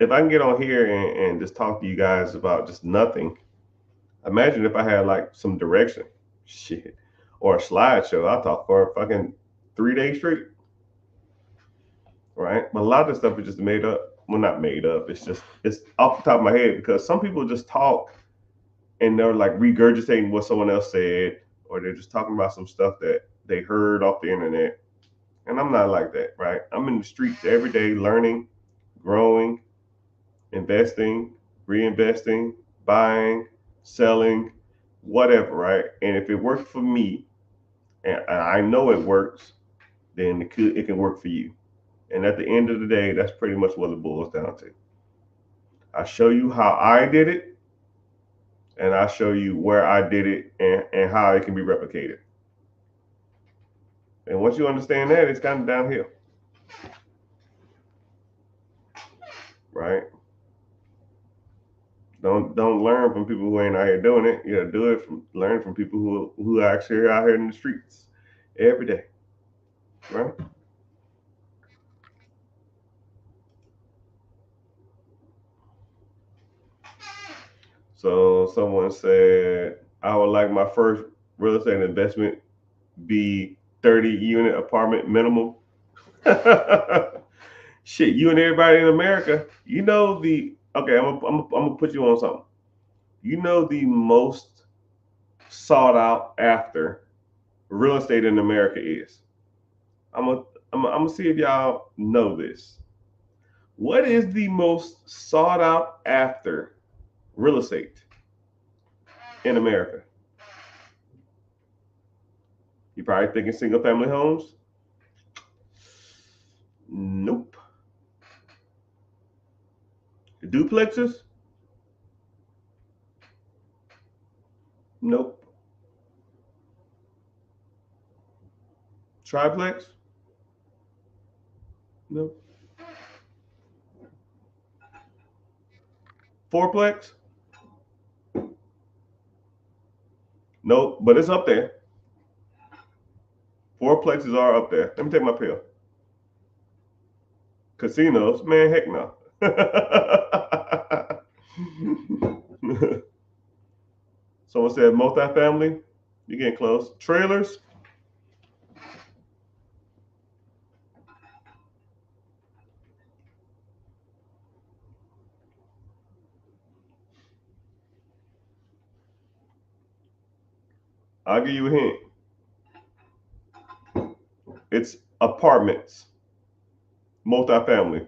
if I can get on here and just talk to you guys about just nothing, imagine if I had like some direction, shit, or a slideshow. I'll talk for a fucking 3 days straight, right? But a lot of the stuff is just made up. Well, not made up. It's off the top of my head because some people just talk and they're like regurgitating what someone else said, or they're just talking about some stuff that they heard off the internet. And I'm not like that, right? I'm in the streets every day learning, growing, investing, reinvesting, buying, selling, whatever, right? And if it works for me, and I know it works, then it can work for you. And at the end of the day, that's pretty much what it boils down to. I show you how I did it, and I show you where I did it and how it can be replicated. And once you understand that, it's kind of downhill, right? Don't learn from people who ain't out here doing it. You gotta do it from learn from people who actually are out here in the streets every day, right? So someone said I would like my first real estate investment be 30 unit apartment minimum. Shit, you and everybody in America, you know the okay. I'm gonna put you on something. You know the most sought out after real estate in America is. I'm gonna I'm gonna see if y'all know this. What is the most sought out after real estate in America? You probably thinking single family homes. Nope. Duplexes. Nope. Triplex. Nope. Fourplex. Nope. But it's up there. Fourplexes are up there. Let me take my pill. Casinos, man, heck no. Someone said multifamily. You getting close. Trailers. I'll give you a hint. It's apartments. Multifamily.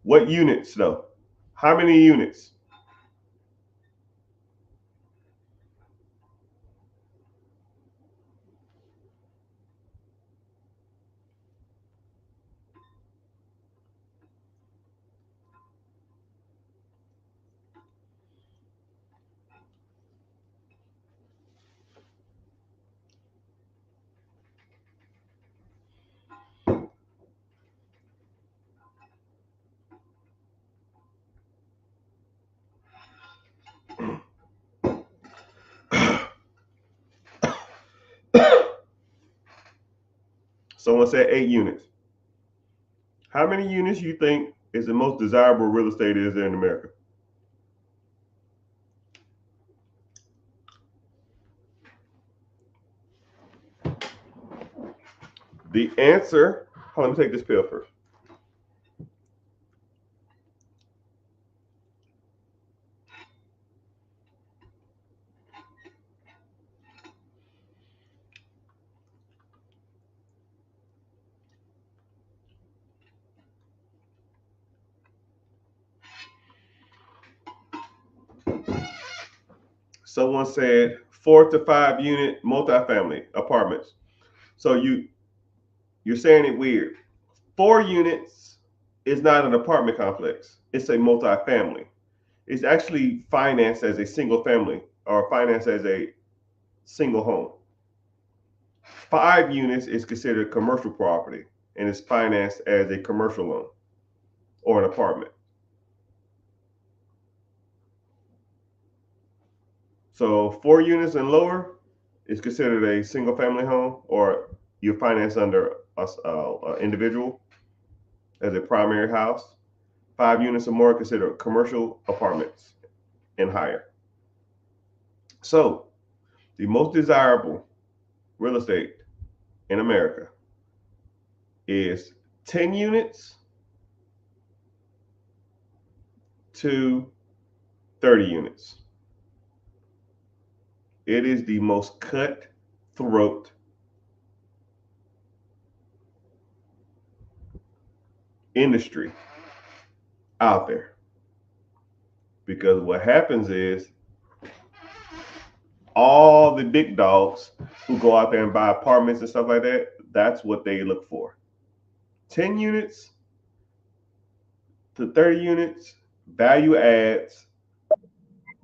What units though? How many units? Someone said 8 units. How many units you think is the most desirable real estate is there in America? The answer, hold on, let me take this pill first. Someone said 4 to 5 unit multifamily apartments. So you're saying it weird. 4 units is not an apartment complex. It's a multifamily. It's actually financed as a single family or financed as a single home. 5 units is considered commercial property and is financed as a commercial loan or an apartment. So 4 units and lower is considered a single family home, or you finance under a individual as a primary house. 5 units or more are considered commercial apartments and higher. So the most desirable real estate in America is 10 units to 30 units. It is the most cutthroat industry out there, because what happens is all the big dogs who go out there and buy apartments and stuff like that, that's what they look for. 10 units to 30 units, value adds,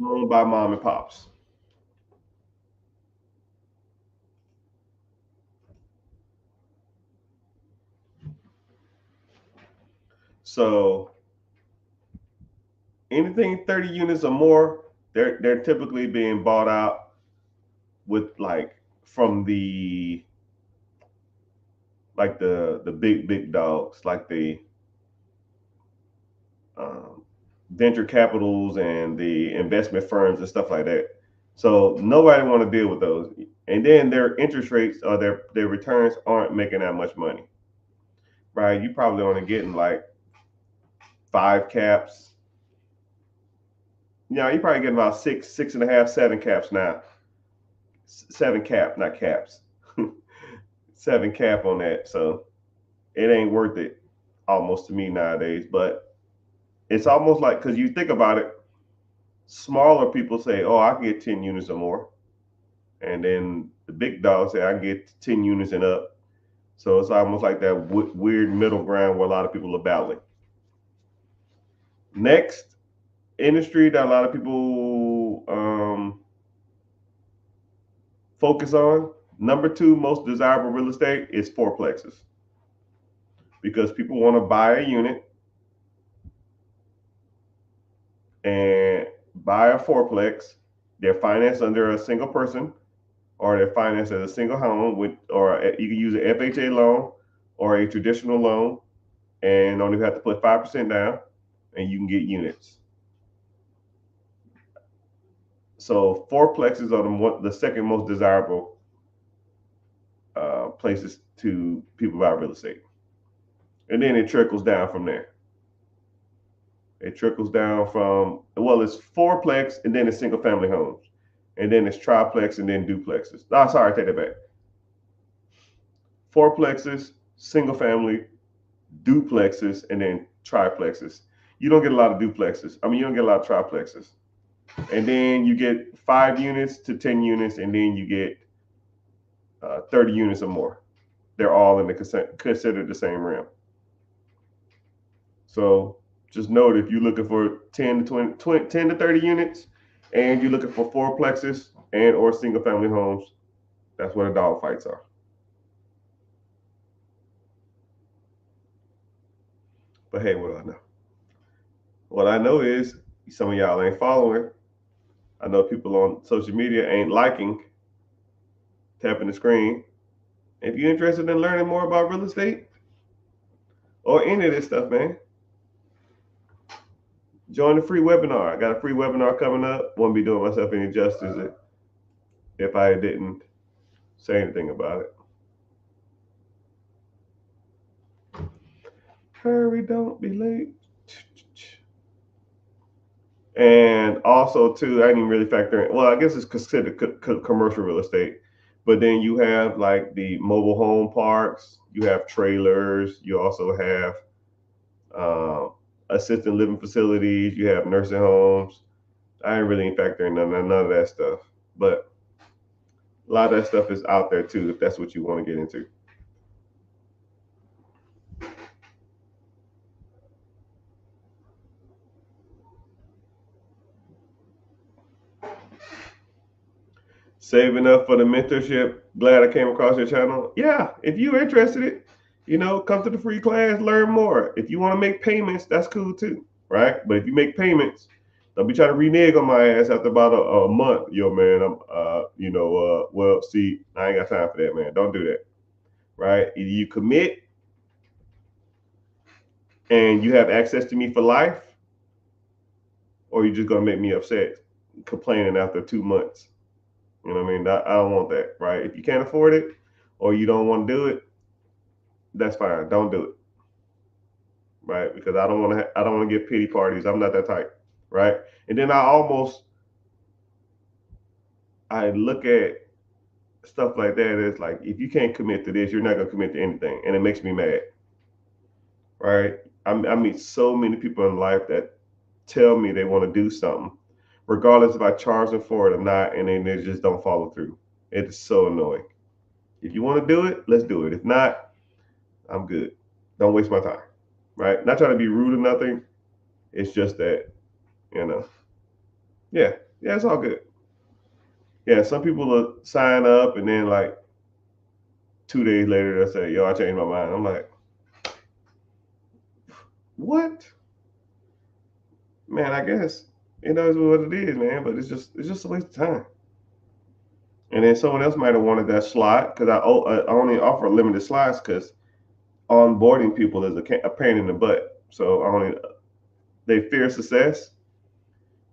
owned by mom and pops. So anything 30 units or more, they're typically being bought out with like from the big dogs, like the venture capitals and the investment firms and stuff like that. So nobody want to deal with those. And then their interest rates or their returns aren't making that much money, right? You probably only getting like 5 caps. You probably getting about 6.5, 7 caps now. 7 cap, not caps. 7 cap on that. So it ain't worth it almost to me nowadays. But it's almost like, because you think about it, smaller people say, oh, I can get 10 units or more. And then the big dogs say, I can get 10 units and up. So it's almost like that weird middle ground where a lot of people are battling. Next industry that a lot of people focus on, number 2 most desirable real estate is fourplexes. Because people want to buy a unit and buy a fourplex. They're financed under a single person, or they're financed as a single home or you can use an FHA loan or a traditional loan, and only have to put 5% down, and you can get units. So fourplexes are the second most desirable places to people buy real estate, and then it trickles down from there. It trickles down from, well, it's fourplex, and then it's single family homes, and then it's triplex, and then duplexes. Oh, sorry, I take that back. Fourplexes, single family, duplexes, and then triplexes. You don't get a lot of duplexes. You don't get a lot of triplexes. And then you get 5 units to 10 units, and then you get 30 units or more. They're all in considered the same realm. So just note, if you're looking for 10 to 30 units, and you're looking for fourplexes and or single family homes, that's where the dog fights are. But hey, what do I know? What I know is some of y'all ain't following. I know people on social media ain't liking, tapping the screen. If you're interested in learning more about real estate or any of this stuff, man, join the free webinar. I got a free webinar coming up. Won't be doing myself any justice if I didn't say anything about it. Hurry, don't be late. And also, too, I didn't even really factor in. Well, I guess it's considered commercial real estate. But then you have like the mobile home parks. You have trailers. You also have assisted living facilities. You have nursing homes. I didn't really factor in none of that stuff. But a lot of that stuff is out there too, if that's what you want to get into. Saving up for the mentorship. Glad I came across your channel. Yeah, if you're interested, come to the free class, learn more. If you want to make payments, that's cool too, right? But if you make payments, don't be trying to renege on my ass after about a month. Yo, man, well, see, I ain't got time for that, man. Don't do that, right? Either you commit and you have access to me for life, or you're just gonna make me upset, complaining after 2 months. You know what I mean? I don't want that, right? If you can't afford it or you don't want to do it, that's fine. Don't do it, right? Because I don't want to get pity parties. I'm not that type, right? And then I look at stuff like that as like, if you can't commit to this, you're not gonna commit to anything, and it makes me mad, right? I meet so many people in life that tell me they want to do something, regardless if I charge them for it or not, and then they just don't follow through. It is so annoying. If you want to do it, let's do it. If not, I'm good. Don't waste my time, right? Not trying to be rude or nothing. It's just that, yeah, it's all good. Yeah, some people will sign up and then like 2 days later they'll say, "Yo, I changed my mind." I'm like, what? Man, I guess it knows what it is, man. But it's just a waste of time. And then someone else might have wanted that slot, because I only offer limited slots, because onboarding people is a pain in the butt. So they fear success.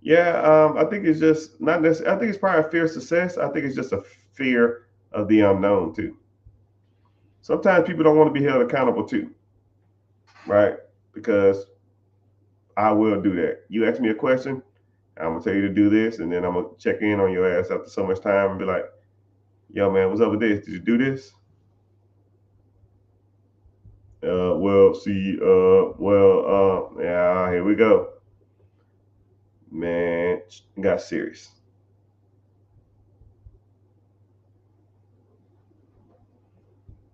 Yeah, I think it's just not necessarily. I think it's probably a fear of success. I think it's just a fear of the unknown too. Sometimes people don't want to be held accountable too, right? Because I will do that. You ask me a question, I'm gonna tell you to do this, and then I'm gonna check in on your ass after so much time and be like, "Yo, man, what's up with this? Did you do this?" Yeah, here we go, man. Got serious.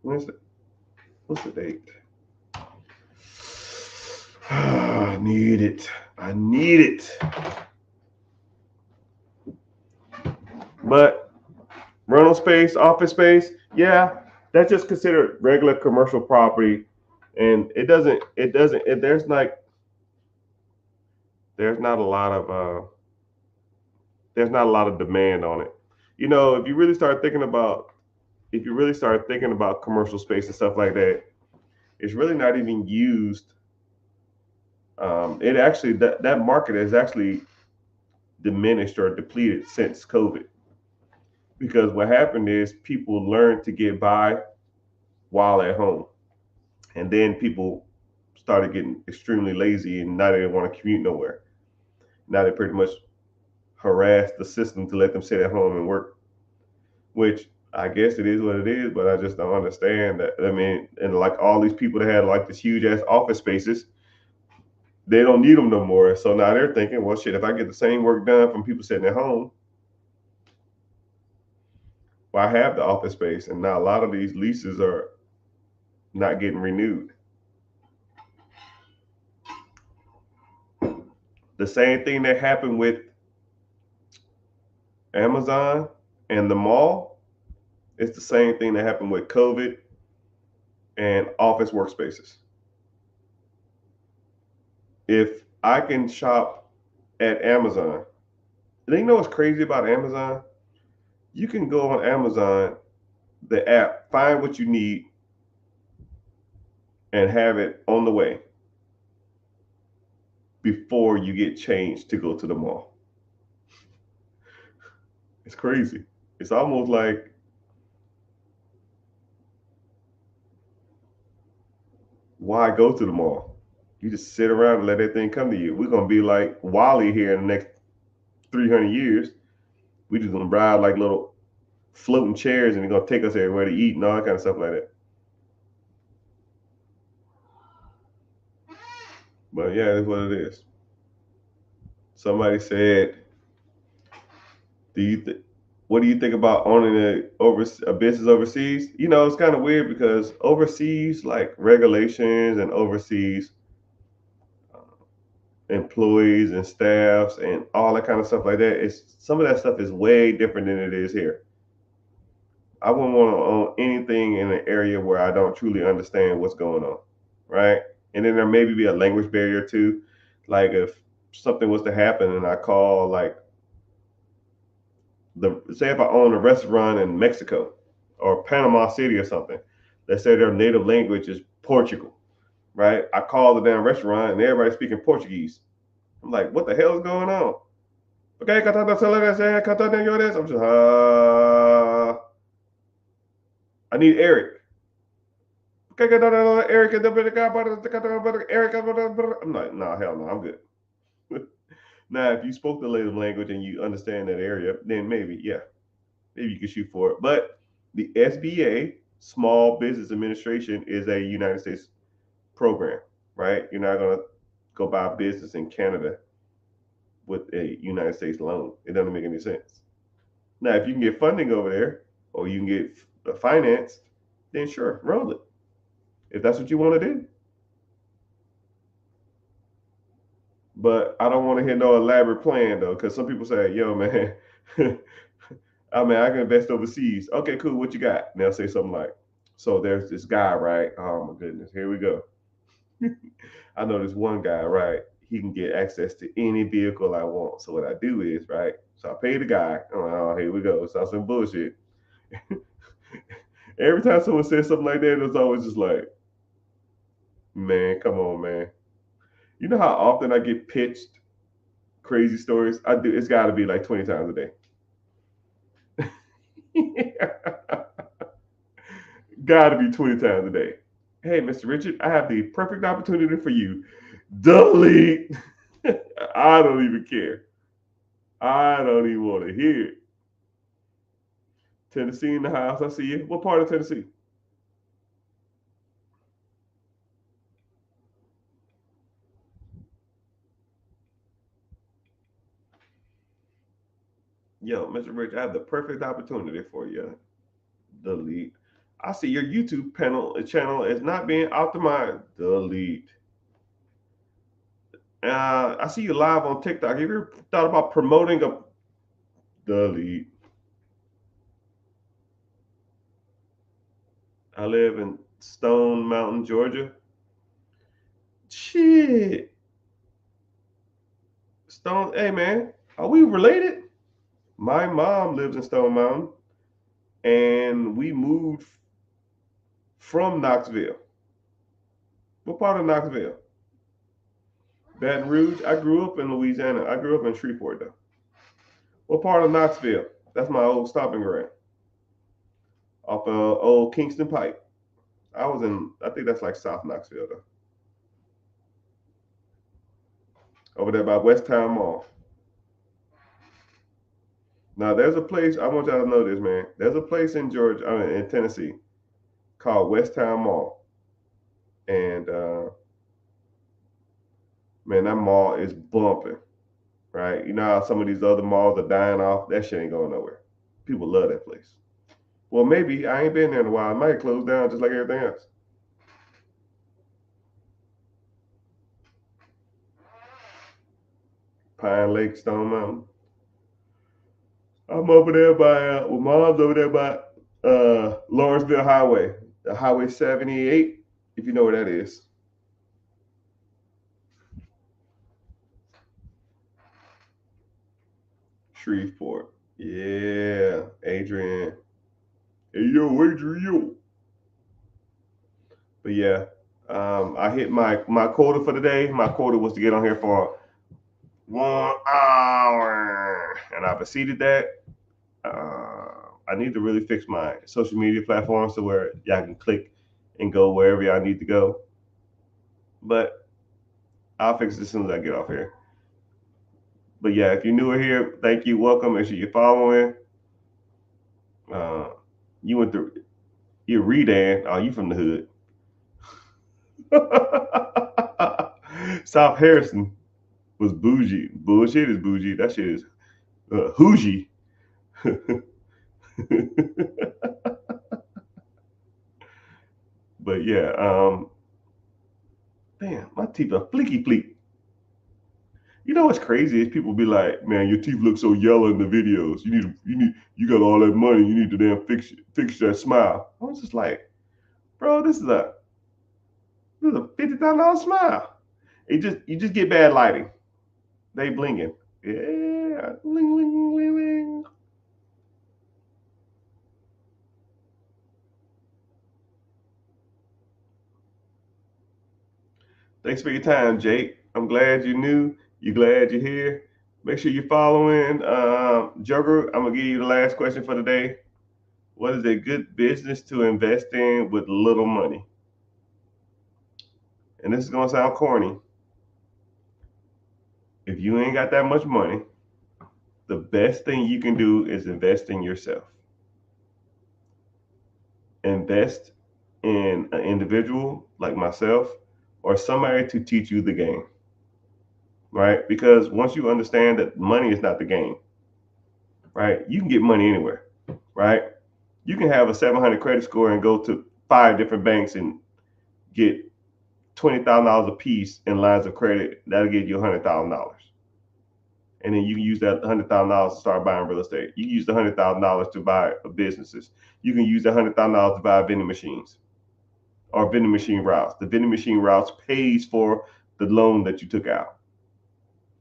When's the What's the date? I need it. I need it. But rental space, office space, yeah, that's just considered regular commercial property, and there's not a lot of there's not a lot of demand on it. You know, if you really start thinking about commercial space and stuff like that, it's really not even used. It actually that market has actually diminished or depleted since COVID, because what happened is people learned to get by while at home, and then people started getting extremely lazy, and now they don't want to commute nowhere. Now they pretty much harass the system to let them sit at home and work, which I guess it is what it is, but I just don't understand that. I mean, and like all these people that had like this huge ass office spaces, they don't need them no more. So now they're thinking, well, shit, if I get the same work done from people sitting at home, well, I have the office space. And now a lot of these leases are not getting renewed. The same thing that happened with Amazon and the mall, it's the same thing that happened with COVID and office workspaces. If I can shop at Amazon, and you know what's crazy about Amazon? You can go on Amazon, the app, find what you need, and have it on the way before you get changed to go to the mall. It's crazy. It's almost like, why go to the mall? You just sit around and let everything come to you. We're gonna be like Wally here in the next 300 years. We just gonna ride like little floating chairs, and they're gonna take us everywhere to eat and all that kind of stuff like that. But yeah, that's what it is. Somebody said, "Do you what do you think about owning a business overseas?" You know, it's kind of weird because overseas, like regulations and overseas employees and staffs and all that kind of stuff like that, it's some of that stuff is way different than it is here. I wouldn't want to own anything in an area where I don't truly understand what's going on, right? And then there maybe be a language barrier too. Like if something was to happen and I call like the say if I own a restaurant in Mexico or Panama City or something, let's say their native language is Portugal, right? I call the damn restaurant and everybody's speaking Portuguese. I'm like, what the hell is going on? Okay, I'm just I need Eric. Okay, Eric, Eric. I'm like, no, hell no, I'm good. Now, if you spoke the native language and you understand that area, then maybe, yeah, maybe you can shoot for it. But the SBA, Small Business Administration, is a United States program, right? You're not gonna go buy a business in Canada with a United States loan. It doesn't make any sense. Now, if you can get funding over there, or you can get financed, then sure, roll it. If that's what you want to do. But I don't want to hear no elaborate plan though, because some people say, "Yo, man, I mean, I can invest overseas." Okay, cool. What you got? And they'll say something like, "So there's this guy, right? Oh my goodness, here we go. I know this one guy, right? He can get access to any vehicle I want. So what I do is, right? So I pay the guy. Oh, here we go. Sounds some bullshit. Every time someone says something like that, it's always just like, man, come on, man. You know how often I get pitched crazy stories? I do. It's got to be like 20 times a day. Gotta be 20 times a day. Hey, Mr. Richard, I have the perfect opportunity for you. Delete. I don't even care. I don't even want to hear it. Tennessee in the house. I see you. What part of Tennessee? Yo, Mr. Rich, I have the perfect opportunity for you. Delete. I see your YouTube channel is not being optimized. Delete. I see you live on TikTok. Have you ever thought about promoting a delete? I live in Stone Mountain, Georgia. Shit. Stone, hey man, are we related? My mom lives in Stone Mountain and we moved from Knoxville. What part of Knoxville? Baton Rouge. I grew up in Louisiana. I grew up in Shreveport though. What part of Knoxville? That's my old stomping ground. Off old Kingston Pike. I was in. I think that's like South Knoxville though. Over there by West Town Mall. Now there's a place. I want y'all to know this, man. There's a place in Georgia, in Tennessee, called West Town Mall, and man, that mall is bumping. Right? You know how some of these other malls are dying off. That shit ain't going nowhere. People love that place. Well, maybe I ain't been there in a while. It might close down just like everything else. Pine Lake, Stone Mountain. I'm over there by, well, mom's over there by Lawrenceville Highway, the Highway 78, if you know where that is. Shreveport. Yeah, Adrian. Hey, yo, Adrian. But yeah, I hit my quota for the day. My quota was to get on here for 1 hour, and I've exceeded that. I need to really fix my social media platforms to where y'all can click and go wherever y'all need to go. But I'll fix it as soon as I get off here. But yeah, if you're newer here, thank you, welcome. Make sure you're following. Uh, you went through, you're Redan. Oh, you from the hood. South Harrison was bougie. Bullshit is bougie. That shit is hougie. But yeah, damn, my teeth are fleeky fleek. You know what's crazy is people be like, "Man, your teeth look so yellow in the videos. You got all that money. You need to damn fix that smile." I was just like, "Bro, this is a $50,000 smile. You just get bad lighting. They blinging. Yeah, bling bling bling bling." Thanks for your time, Jake. I'm glad you knew. You're glad you're here. Make sure you're following. Joker, I'm gonna give you the last question for the day. What is a good business to invest in with little money? And this is gonna sound corny. If you ain't got that much money, the best thing you can do is invest in yourself. Invest in an individual like myself or somebody to teach you the game, right? Because once you understand that money is not the game, right? You can get money anywhere, right? You can have a 700 credit score and go to 5 different banks and get $20,000 a piece in lines of credit. That'll get you $100,000. And then you can use that $100,000 to start buying real estate. You can use the $100,000 to buy businesses. You can use the $100,000 to buy vending machines or vending machine routes. The vending machine routes pays for the loan that you took out.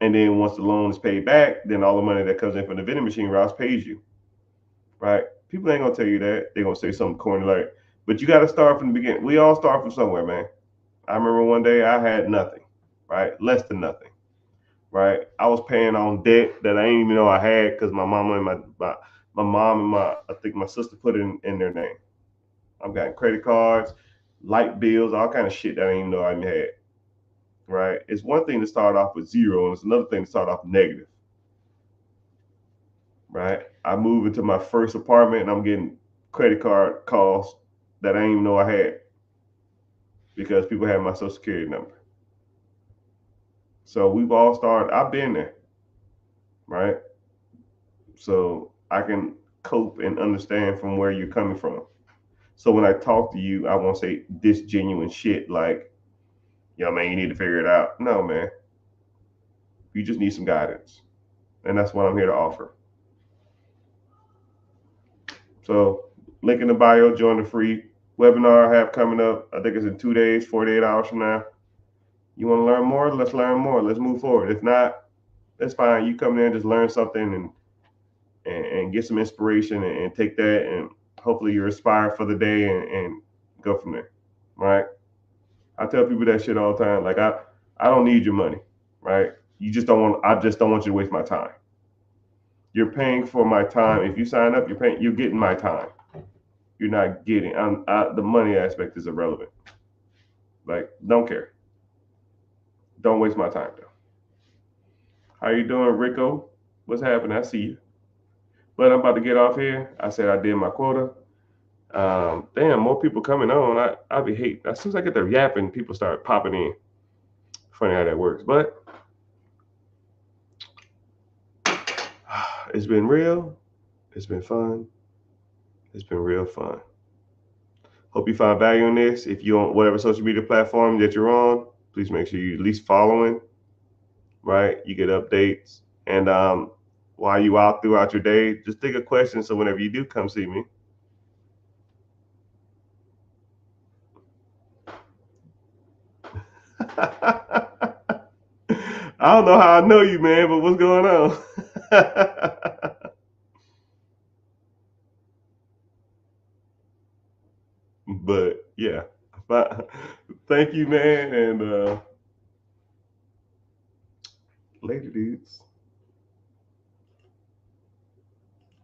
And then once the loan is paid back, then all the money that comes in from the vending machine routes pays you, right? People ain't gonna tell you that. They're gonna say something corny like, but you got to start from the beginning. We all start from somewhere, man. I remember one day I had nothing, right? Less than nothing, right? I was paying on debt that I didn't even know I had because my mama and my mom and I think my sister put it in their name. I've got credit cards, light bills, all kind of shit that I didn't even know I even had. Right? It's one thing to start off with zero, and it's another thing to start off negative. Right? I moved into my first apartment, and I'm getting credit card calls that I didn't even know I had because people had my social security number. So we've all started. I've been there, right? So I can cope and understand from where you're coming from. So when I talk to you, I won't say this genuine shit like, yo, man, you need to figure it out. No, man, you just need some guidance, and that's what I'm here to offer. So link in the bio. Join the free webinar I have coming up. I think it's in 2 days, 48 hours from now. You want to learn more? Let's learn more. Let's move forward. If not, that's fine. You come in and just learn something and get some inspiration and take that and hopefully you're inspired for the day and go from there. Right? I tell people that shit all the time. Like I don't need your money, right? You just don't want. I just don't want you to waste my time. You're paying for my time. If you sign up, you're paying. You're getting my time. You're not getting. The money aspect is irrelevant. Like, don't care. Don't waste my time though. How you doing, Rico? What's happening? I see you. But I'm about to get off here. I said I did my quota. Damn, more people coming on. I be hate. As soon as I get the yapping, people start popping in. Funny how that works, but it's been real. It's been fun. It's been real fun. Hope you found value in this. If you're on whatever social media platform that you're on, please make sure you at least following, right? You get updates. And while you out throughout your day, just think of questions so whenever you do come see me. I don't know how I know you, man, but what's going on? But yeah, thank you, man, and later, dudes.